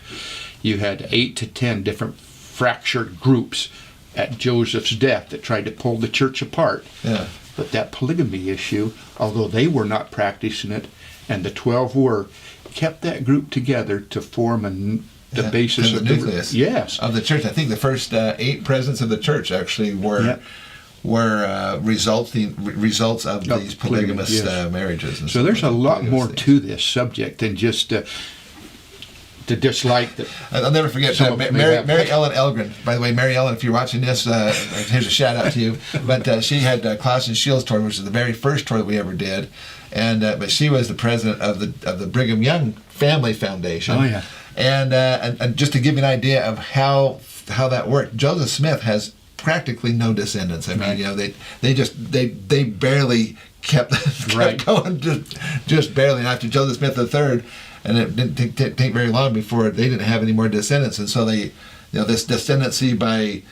You had 8 to 10 different fractured groups at Joseph's death that tried to pull the church apart. Yeah. But that polygamy issue, although they were not practicing it, and the 12 were, kept that group together to form the basis of the nucleus of the church. I think the first 8 presidents of the church actually were results of these polygamous marriages. And so there's a lot more to this subject than just the dislike that. I'll never forget Mary Ellen Elgren. By the way, Mary Ellen, if you're watching this, here's a shout out to you. But she had Klaus and Shields tour, which is the very first tour that we ever did, and but she was the president of the Brigham Young Family Foundation. Oh yeah. And just to give you an idea of how that worked, Joseph Smith has practically no descendants. I mean, they barely kept going, just barely. And after Joseph Smith III, and it didn't take very long before they didn't have any more descendants. And so this descendancy by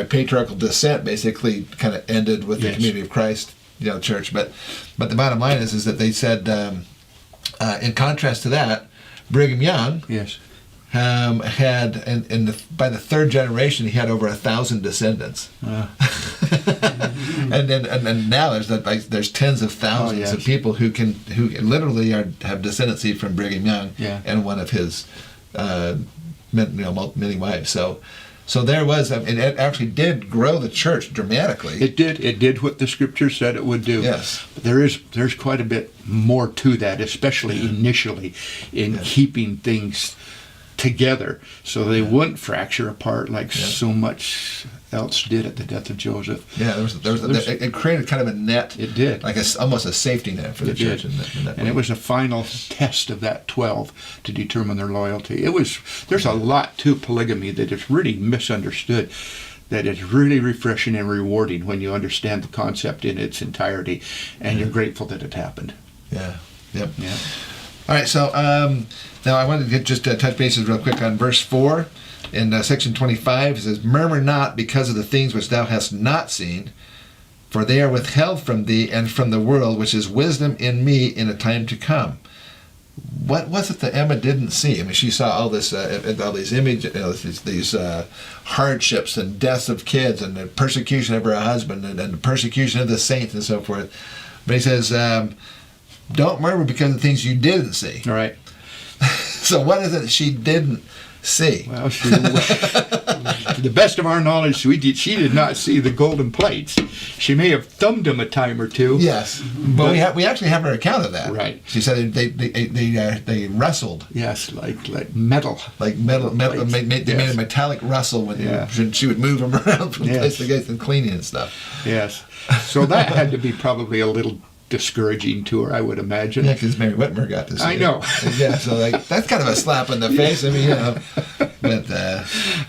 patriarchal descent basically kind of ended with the Community of Christ, church. But the bottom line is that they said, in contrast to that, Brigham Young had by the 3rd generation he had over 1,000 descendants, and now there's tens of thousands of people who literally have descendancy from Brigham Young and one of his many wives. So there was, it actually did grow the church dramatically. It did what the scripture said it would do. Yes. But there's quite a bit more to that, especially initially in keeping things together so they wouldn't fracture apart like so much else did at the death of Joseph. Yeah, it created kind of a net. It did. Like almost a safety net for the church. And it was a final test of that 12 to determine their loyalty. There's a lot to polygamy that is really misunderstood, that is really refreshing and rewarding when you understand the concept in its entirety, and you're grateful that it happened. Yeah. Yep. Yeah. All right, so now I wanted to just touch bases real quick on verse 4. In section 25, it says, "Murmur not because of the things which thou hast not seen, for they are withheld from thee and from the world, which is wisdom in me in a time to come." What was it that Emma didn't see? I mean, she saw all this, all these images, these hardships and deaths of kids, and the persecution of her husband, and the persecution of the saints, and so forth. But he says, "Don't murmur because of the things you didn't see." All right. So what is it she didn't see? Well, to the best of our knowledge, she did not see the golden plates. She may have thumbed them a time or two. Yes, but we actually have her account of that. Right. She said they wrestled. Yes, like metal. Like metal. They made a metallic rustle when she would move them around from place to place and cleaning and stuff. Yes. So that had to be probably a little discouraging to her, I would imagine. Yeah, because Mary Whitmer got to see I know. Yeah, so that's kind of a slap in the face. I mean, But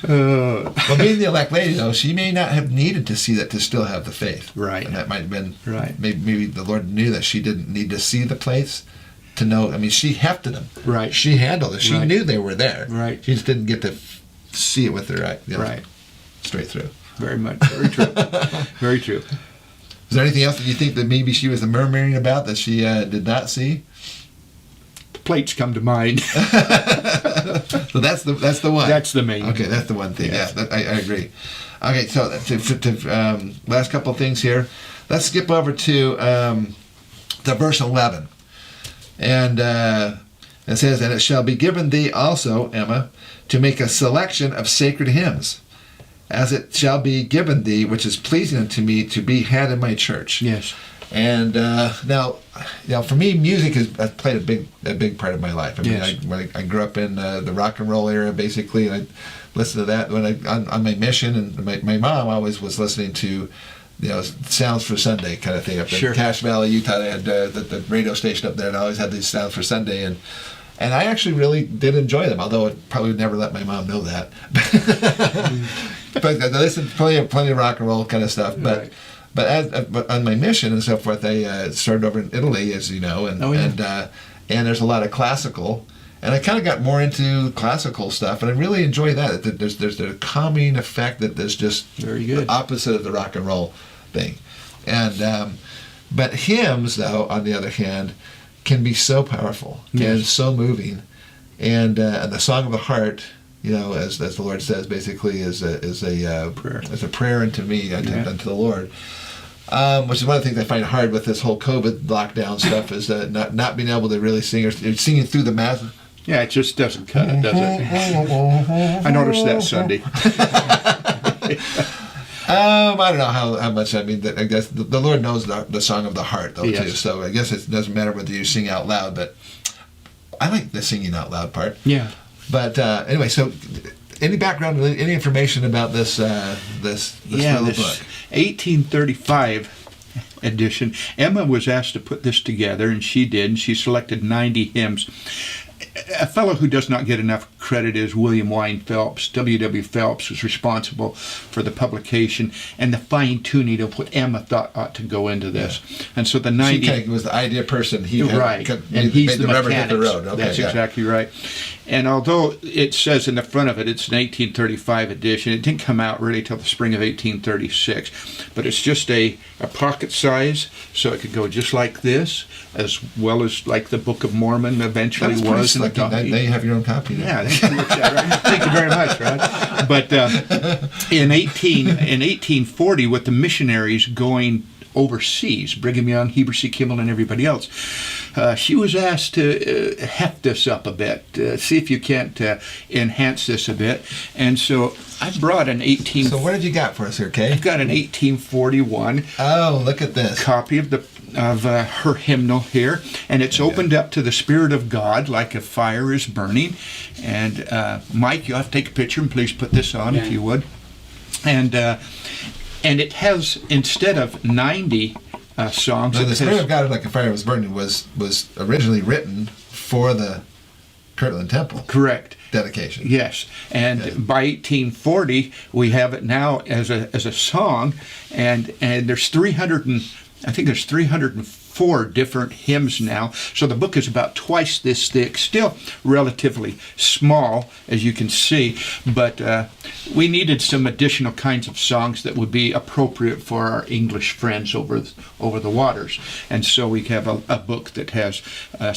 well, being the elect lady, though, she may not have needed to see that to still have the faith. Right. And that might have been right. Maybe the Lord knew that she didn't need to see the place to know. I mean, she hefted them. Right. She handled it. She Right. knew they were there. Right. She just didn't get to see it with her eye. Right. Straight through. Very much. Very true. Very true. Is there anything else that you think that maybe she was murmuring about that she did not see? Plates come to mind. So that's the one. That's the main. Okay, that's the one thing. Yes. Yeah, I agree. Okay, so last couple of things here. Let's skip over to verse 11, and it says, "And it shall be given thee also, Emma, to make a selection of sacred hymns, as it shall be given thee, which is pleasing unto me, to be had in my church." Yes. And now, for me, music has played a big part of my life. I mean, Yes. I grew up in the rock and roll era, basically, and I listened to that when on my mission. And my mom always was listening to, Sounds for Sunday kind of thing up in Sure. Cache Valley, Utah. They had the radio station up there, and I always had these Sounds for Sunday, and I actually really did enjoy them, although I probably would never let my mom know that. But I listened to plenty of rock and roll kind of stuff, but. Right. But on my mission and so forth, I started over in Italy, as you know, and there's a lot of classical, and I kind of got more into classical stuff, and I really enjoy that. There's a calming effect that there's just Very good. the opposite of the rock and roll thing, and but hymns, though, on the other hand, can be so powerful and so moving, and the song of the heart. As the Lord says, basically is a prayer. It's a prayer unto me, unto the Lord. Which is one of the things I find hard with this whole COVID lockdown stuff is not being able to really sing or singing through the mass. Yeah, it just doesn't cut it, does it? I noticed that Sunday. I don't know how much. I mean, I guess the Lord knows the song of the heart, though, Yes. too. So I guess it doesn't matter whether you sing out loud, but I like the singing out loud part. Yeah. But anyway, so any background, any information about this little book? 1835 edition. Emma was asked to put this together, and she did. And she selected 90 hymns. A fellow who does not get enough credit is William Wine Phelps. W.W. Phelps was responsible for the publication and the fine-tuning of what Emma thought ought to go into this. Yeah. And so the 90... She kind of was the idea person. Right. And he's the rubber mechanics. hit the road. Okay, That's exactly right. And although it says in the front of it, it's an 1835 edition, it didn't come out really till the spring of 1836. But it's just a pocket size, so it could go just like this, as well as like the Book of Mormon eventually was. In the copy. They have your own copy. Yeah, thank you very much, Rod. But in 1840, with the missionaries going overseas, Brigham Young, Heber C. Kimmel, and everybody else, she was asked to heft this up a bit, see if you can't enhance this a bit. And so I brought an So what have you got for us here, Kay? I've got an 1841. Oh, look at this. Copy of her hymnal here, and it's opened up to the Spirit of God like a fire is burning. And Mike, you'll have to take a picture and please put this on if you would. And it has, instead of 90 songs. Now, the Spirit of God like a fire was burning was originally written for the Kirtland Temple. Correct. Dedication. Yes, and by 1840 we have it now as a song, and there's 304 different hymns now. So the book is about twice this thick, still relatively small, as you can see, but we needed some additional kinds of songs that would be appropriate for our English friends over the waters. And so we have a book that has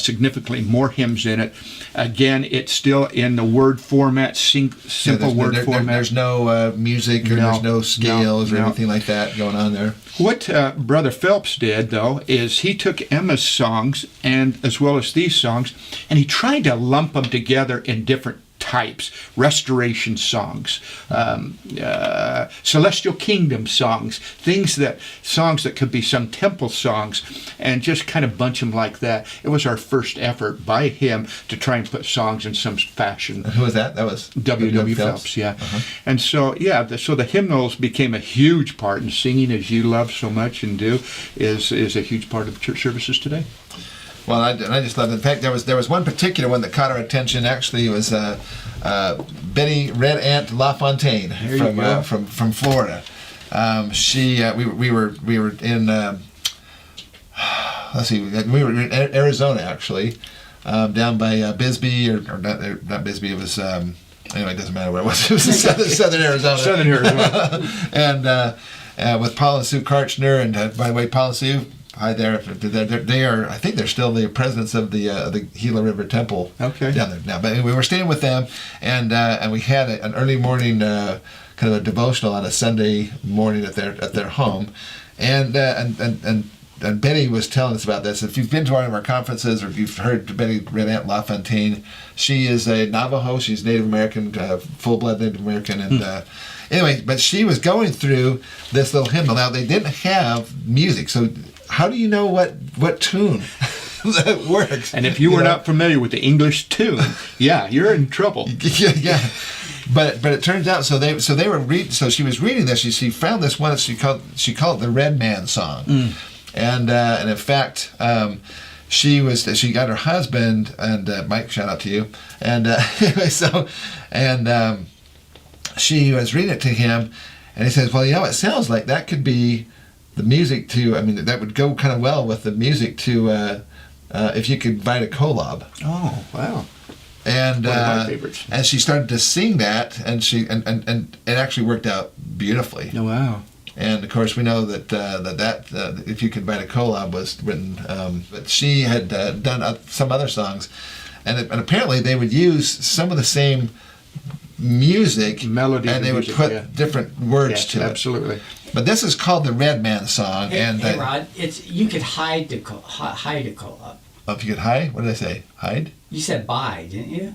significantly more hymns in it. Again, it's still in the word format, simple word format. There's no music or there's no scales or anything like that going on there. What Brother Phelps did, though, is he took Emma's songs, and as well as these songs, and he tried to lump them together in different types: restoration songs, celestial kingdom songs, songs that could be some temple songs, and just kind of bunch them like that. It was our first effort by him to try and put songs in some fashion. And who was that? That was W.W. Phelps, yeah. Uh-huh. And so, so the hymnals became a huge part, and singing, as you love so much and do, is a huge part of church services today. Well, I just loved it. In fact, there was one particular one that caught our attention. Actually, it was Betty Red Ant LaFontaine from Florida. We were in let's see, we were in Arizona actually, down by Bisbee or not Bisbee. It was anyway. It doesn't matter where it was. It was in southern Arizona. Southern Arizona. And with Paul and Sue Karchner, and by the way, Paul and Sue. Hi there. They are. I think they're still the presidents of the Gila River Temple. Okay. Down there now. But anyway, we were staying with them, and we had an early morning kind of a devotional on a Sunday morning at their home, and Betty was telling us about this. If you've been to one of our conferences, or if you've heard Betty Red Ant LaFontaine, she is a Navajo. She's Native American, full-blood Native American, and. Anyway, but she was going through this little hymnal. Now, they didn't have music, so how do you know what tune that works? And if you were not familiar with the English tune, yeah, you're in trouble. Yeah. But it turns out, so they were reading. So she was reading this. She found this one. She called it the Red Man Song, and in fact. She got her husband, and Mike, shout out to you, and anyway, she was reading it to him, and he says, well, it sounds like that could be the music to, that would go kind of well with the music to, if you could write a collab. Oh, wow. And one of my favorites. And she started to sing that, and and it actually worked out beautifully. Oh, wow. And of course, we know that if you could write a collab was written, but she had done some other songs, and apparently they would use some of the same music, melody, and they would put different words to it. Absolutely. But this is called the Red Man Song. Hey, Rod, you could hide a collab. Oh, if you could hide? What did I say? Hide? You said bye, didn't you?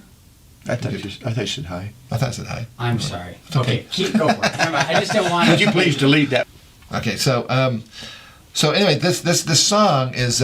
I thought you said hi. I thought I said hi. I'm sorry. Okay, keep going. I just don't want. Would you please delete that? Okay, so anyway, this song is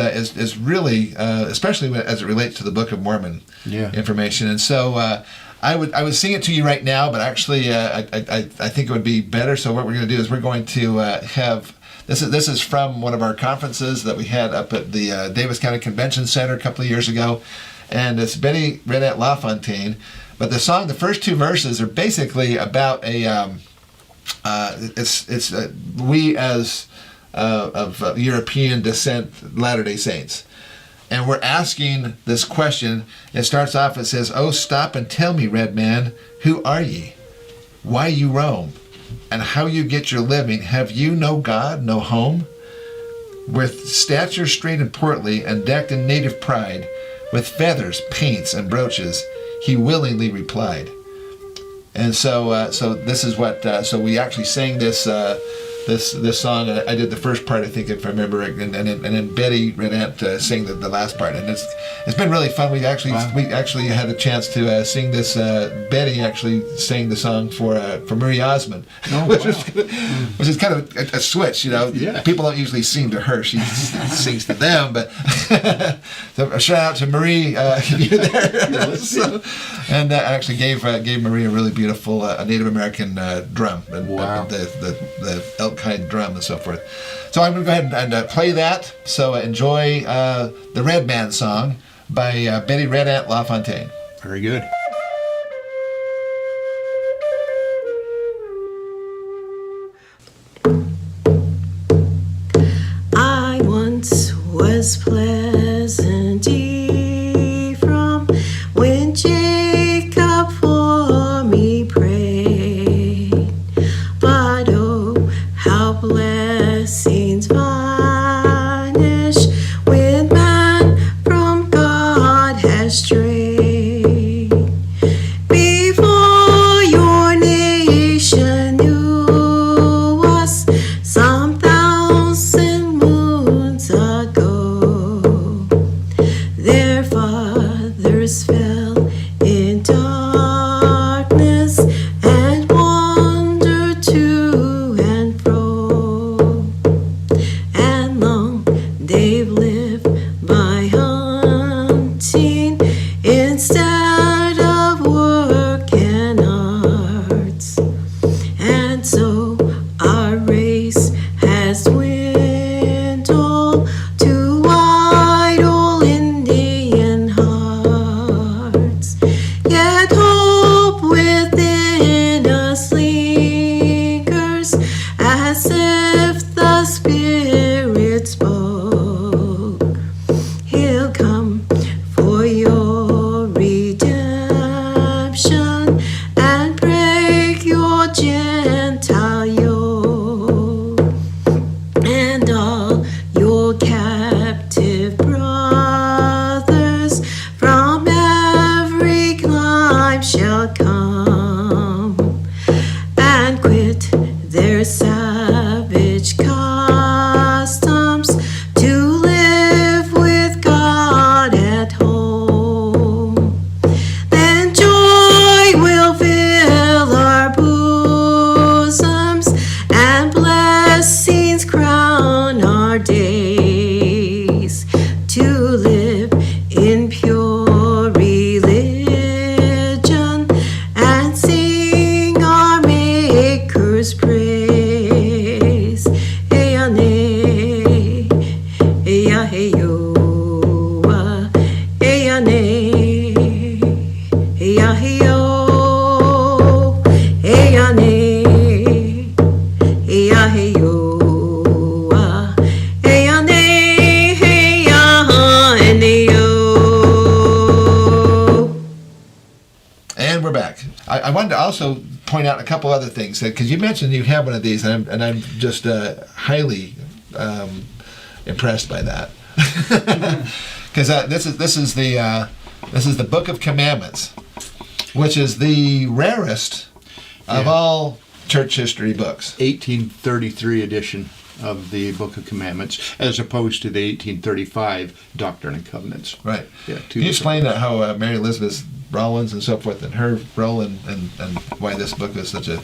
really, especially as it relates to the Book of Mormon information, and so. I would sing it to you right now, but actually I think it would be better. So what we're going to do is we're going to have this is from one of our conferences that we had up at the Davis County Convention Center a couple of years ago, and it's Betty Red Ant LaFontaine. But the song, the first two verses are basically about a we as of European descent Latter-day Saints. And we're asking this question. It starts off, it says, "Oh, stop and tell me, red man, who are ye? Why you roam? And how you get your living? Have you no God, no home? With stature straight and portly, and decked in native pride, with feathers, paints, and brooches, he willingly replied." And so this is what, so we actually sang this song. I did the first part, I think, if I remember, and then Betty Red Ant sang the last part, and it's been really fun. We actually had a chance to sing this. Betty actually sang the song for Marie Osmond, which is kind of a switch, Yeah. People don't usually sing to her; she sings to them. But so a shout out to Marie if you're there. And actually gave Marie a really beautiful Native American drum, and the elk-hide drum and so forth. So I'm going to go ahead and play that. So enjoy the Red Man Song by Betty Red Ant LaFontaine. Very good. I once was pleasant from when Jacob for me prayed, but oh, how blessings vanish when man from God has strayed. Before your nation knew us, some thousand moons ago, their fathers fell in darkness and wandered to and fro, and long they've lived by hunting instead of work and arts, and so our race has dwindled and all your captive brothers from every clime shall come and quit their savage customs to live with God at home. Then joy will fill our bosoms and blessings crown our days, to live in pure religion and sing our Maker's praise. Hey, nay, hey, yo, hey, nay, hey, yo, hey, nay, hey, yo, hey, nay, hey, yo. And we're back. I wanted to also point out a couple other things, because you mentioned you have one of these, and I'm just highly impressed by that. Because this is the Book of Commandments, which is the rarest of all church history books. 1833 edition of the Book of Commandments, as opposed to the 1835 Doctrine and Covenants. Right. Yeah. Can you explain how Mary Elizabeth Rollins and so forth, and her role and why this book is such a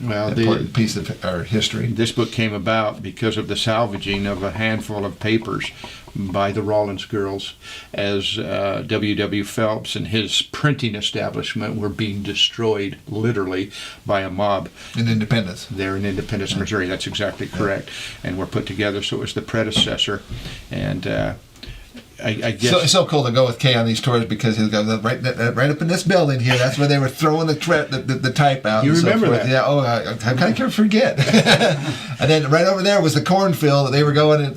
important piece of our history? This book came about because of the salvaging of a handful of papers by the Rollins girls, as W.W. Phelps and his printing establishment were being destroyed, literally, by a mob. In Independence. There in Independence, Missouri. That's exactly correct. And were put together, so it was the predecessor. And I guess it's so cool to go with Kay on these tours, because he'll go right up in this building here. That's where they were throwing the type out. You and remember so forth. that? Yeah. Oh, how can I forget? And then right over there was the cornfield that they were going.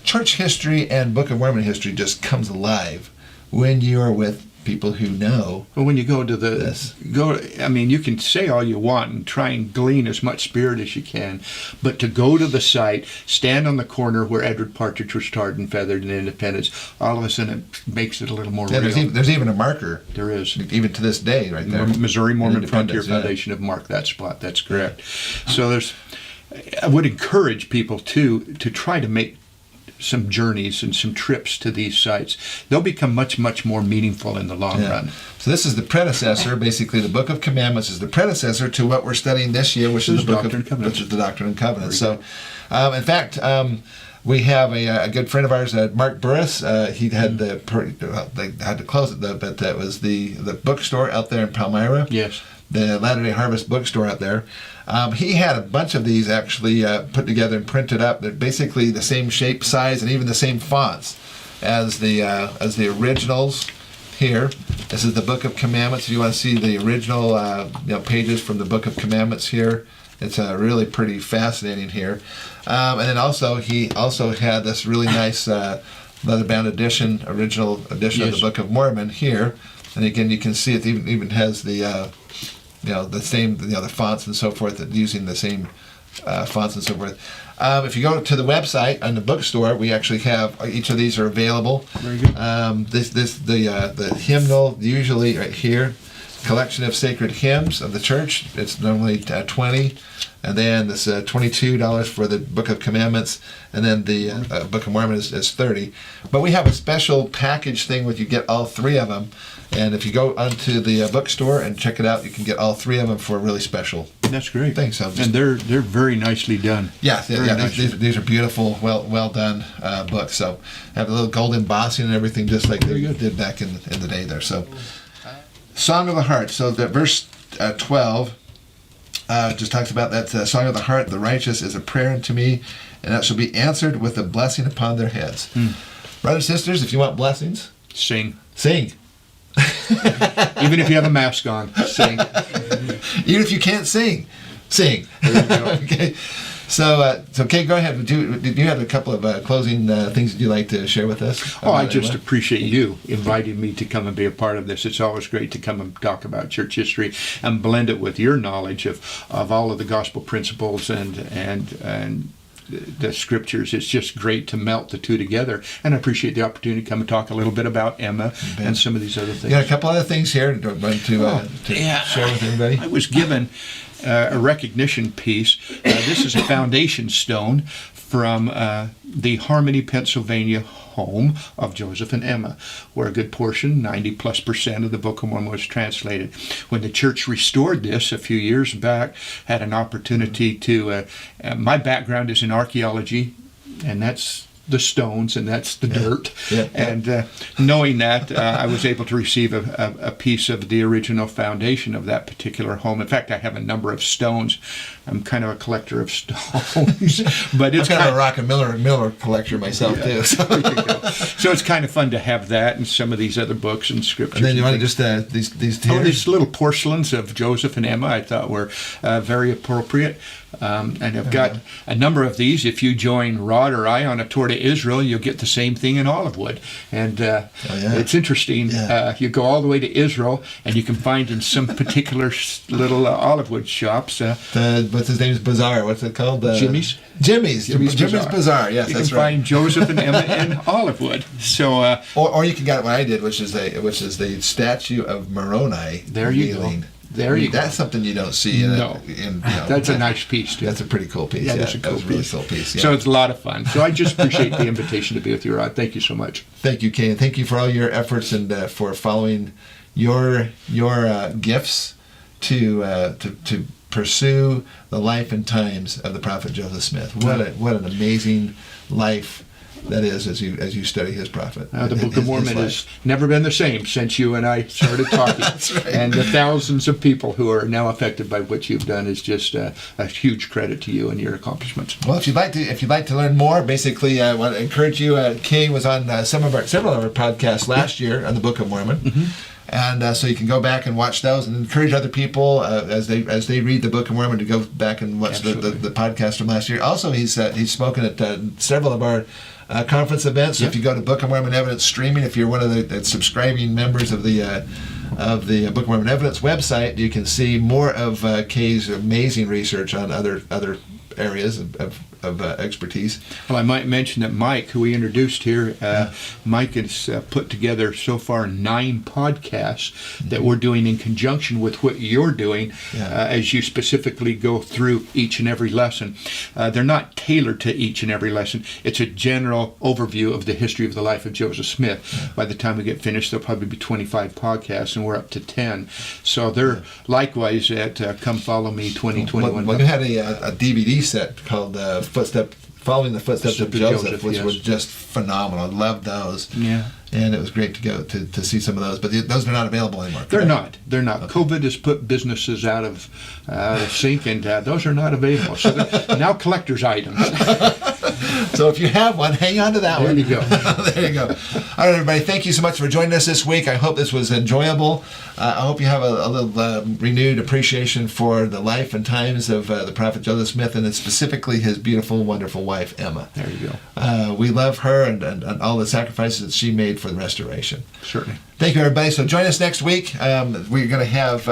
Church history and Book of Mormon history just comes alive when you are with people who know. Well, when you go to this. You can say all you want and try and glean as much spirit as you can, but to go to the site, stand on the corner where Edward Partridge was tarred and feathered in Independence, all of a sudden it makes it a little more real. There's even a marker. There is. Even to this day, right there. Missouri Mormon Frontier Independence, Foundation have marked that spot. That's correct. So I would encourage people to try to make some journeys and some trips to these sites. They'll become much, much more meaningful in the long run. So this is the predecessor. Basically, the Book of Commandments is the predecessor to what we're studying this year, which is the Doctrine and Covenants. So, in fact, we have a good friend of ours, Mark Burris. He had they had to close it though, but that was the bookstore out there in Palmyra. Yes. The Latter-day Harvest bookstore out there. He had a bunch of these actually put together and printed up. They're basically the same shape, size, and even the same fonts as the originals here. This is the Book of Commandments. If you want to see the original pages from the Book of Commandments here, it's really pretty fascinating here. And then also he had this really nice leather-bound original edition of the Book of Mormon here. And again, you can see it even has the the same, the fonts and so forth, using the same fonts and so forth. If you go to the website on the bookstore, we actually have each of these are available. Very good. The hymnal, usually right here, collection of sacred hymns of the church. It's normally $20, and then this $22 for the Book of Commandments, and then the Book of Mormon is $30. But we have a special package thing where you get all three of them. And if you go onto the bookstore and check it out, you can get all three of them for a really special. That's great. Thing. So and they're very nicely done. Yeah, these are beautiful, well done books. So have a little gold embossing and everything, just like they did back in the day there. So, Song of the Heart. So that verse 12 just talks about that Song of the Heart. The righteous is a prayer unto me, and that shall be answered with a blessing upon their heads. Brothers and sisters, if you want blessings, sing. Even if you have a mask on, sing. Even if you can't sing. There you go. Okay. So, Kate, go ahead. Did you have a couple of closing things that you'd like to share with us? I just appreciate you inviting me to come and be a part of this. It's always great to come and talk about church history and blend it with your knowledge of all of the gospel principles and the scriptures. It's just great to melt the two together, and I appreciate the opportunity to come and talk a little bit about Emma and some of these other things. You got a couple other things here to share with everybody? I was given a recognition piece. This is a foundation stone from the Harmony, Pennsylvania home of Joseph and Emma, where a good portion, 90+% of the Book of Mormon was translated. When the church restored this a few years back, had an opportunity to, my background is in archaeology, and that's the stones and that's the dirt. And knowing that, I was able to receive a piece of the original foundation of that particular home. In fact, I have a number of stones. I'm kind of a collector of stones, but it's kind of a Rock and Miller collector myself too. So. So it's kind of fun to have that and some of these other books and scriptures. And then you want to just these tears? These little porcelains of Joseph and Emma I thought were very appropriate. And I've got a number of these. If you join Rod or I on a tour to Israel, you'll get the same thing in olive wood. And it's interesting. You go all the way to Israel, and you can find in some particular little olive wood shops. What's his name? Bazaar. What's it called? Jimmy's. Jimmy's Bazaar. Yes, you that's can right. find Joseph and Emma in olive wood. So, or you can get what I did, which is the statue of Moroni. There you go. There you go. That's something you don't see. That's a nice piece, too. That's a pretty cool piece. Yeah, that's a really cool piece. Yeah. So it's a lot of fun. So I just appreciate the invitation to be with you, Rod. Thank you so much. Thank you, Kay, and thank you for all your efforts and for following your gifts to pursue the life and times of the prophet Joseph Smith. What an amazing life that is as you study his prophet. The Book of Mormon has never been the same since you and I started talking. That's right. And the thousands of people who are now affected by what you've done is just a huge credit to you and your accomplishments. Well, if you'd like to learn more, basically, I want to encourage you. Kay was on several of our podcasts last year on the Book of Mormon. Mm-hmm. And so you can go back and watch those, and encourage other people as they read the Book of Mormon to go back and watch the podcast from last year. Also, he's spoken at several of our conference events. So if you go to Book of Mormon Evidence streaming, if you're one of the subscribing members of the Book of Mormon Evidence website, you can see more of Kay's amazing research on other areas of expertise. Well, I might mention that Mike, who we introduced here, Mike has put together so far 9 podcasts that we're doing in conjunction with what you're doing as you specifically go through each and every lesson. They're not tailored to each and every lesson. It's a general overview of the history of the life of Joseph Smith. By the time we get finished, there'll probably be 25 podcasts, and we're up to 10. So they're likewise at Come Follow Me 2021. Well, we had a DVD set called Following the Footsteps of Joseph, which was just phenomenal. I loved those. Yeah. And it was great to go to see some of those. But those are not available anymore. They're not. Okay. COVID has put businesses out of sync, and those are not available. So they're now collector's items. So if you have one, hang on to that one. There you go. There you go. All right, everybody. Thank you so much for joining us this week. I hope this was enjoyable. I hope you have a little renewed appreciation for the life and times of the prophet Joseph Smith, and specifically his beautiful, wonderful wife, Emma. There you go. We love her and all the sacrifices that she made for the restoration. Certainly. Thank you, everybody. So join us next week. We're going to have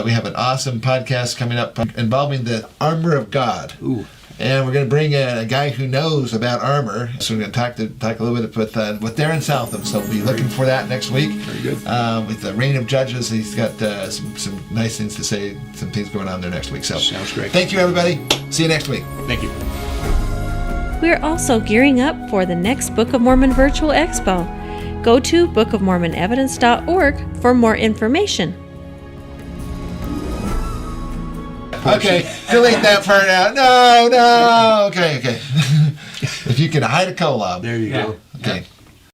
we have an awesome podcast coming up involving the armor of God. Ooh. And we're going to bring a guy who knows about armor. So we're going to talk a little bit with Darren Southam. So we'll be looking for that next week. Very good. With the reign of judges, he's got some nice things to say, some things going on there next week. So sounds great. Thank you, everybody. See you next week. Thank you. We're also gearing up for the next Book of Mormon Virtual Expo. Go to bookofmormonevidence.org for more information. Okay, delete that part out. No. Okay. If you can hide a collab. There you go. Okay.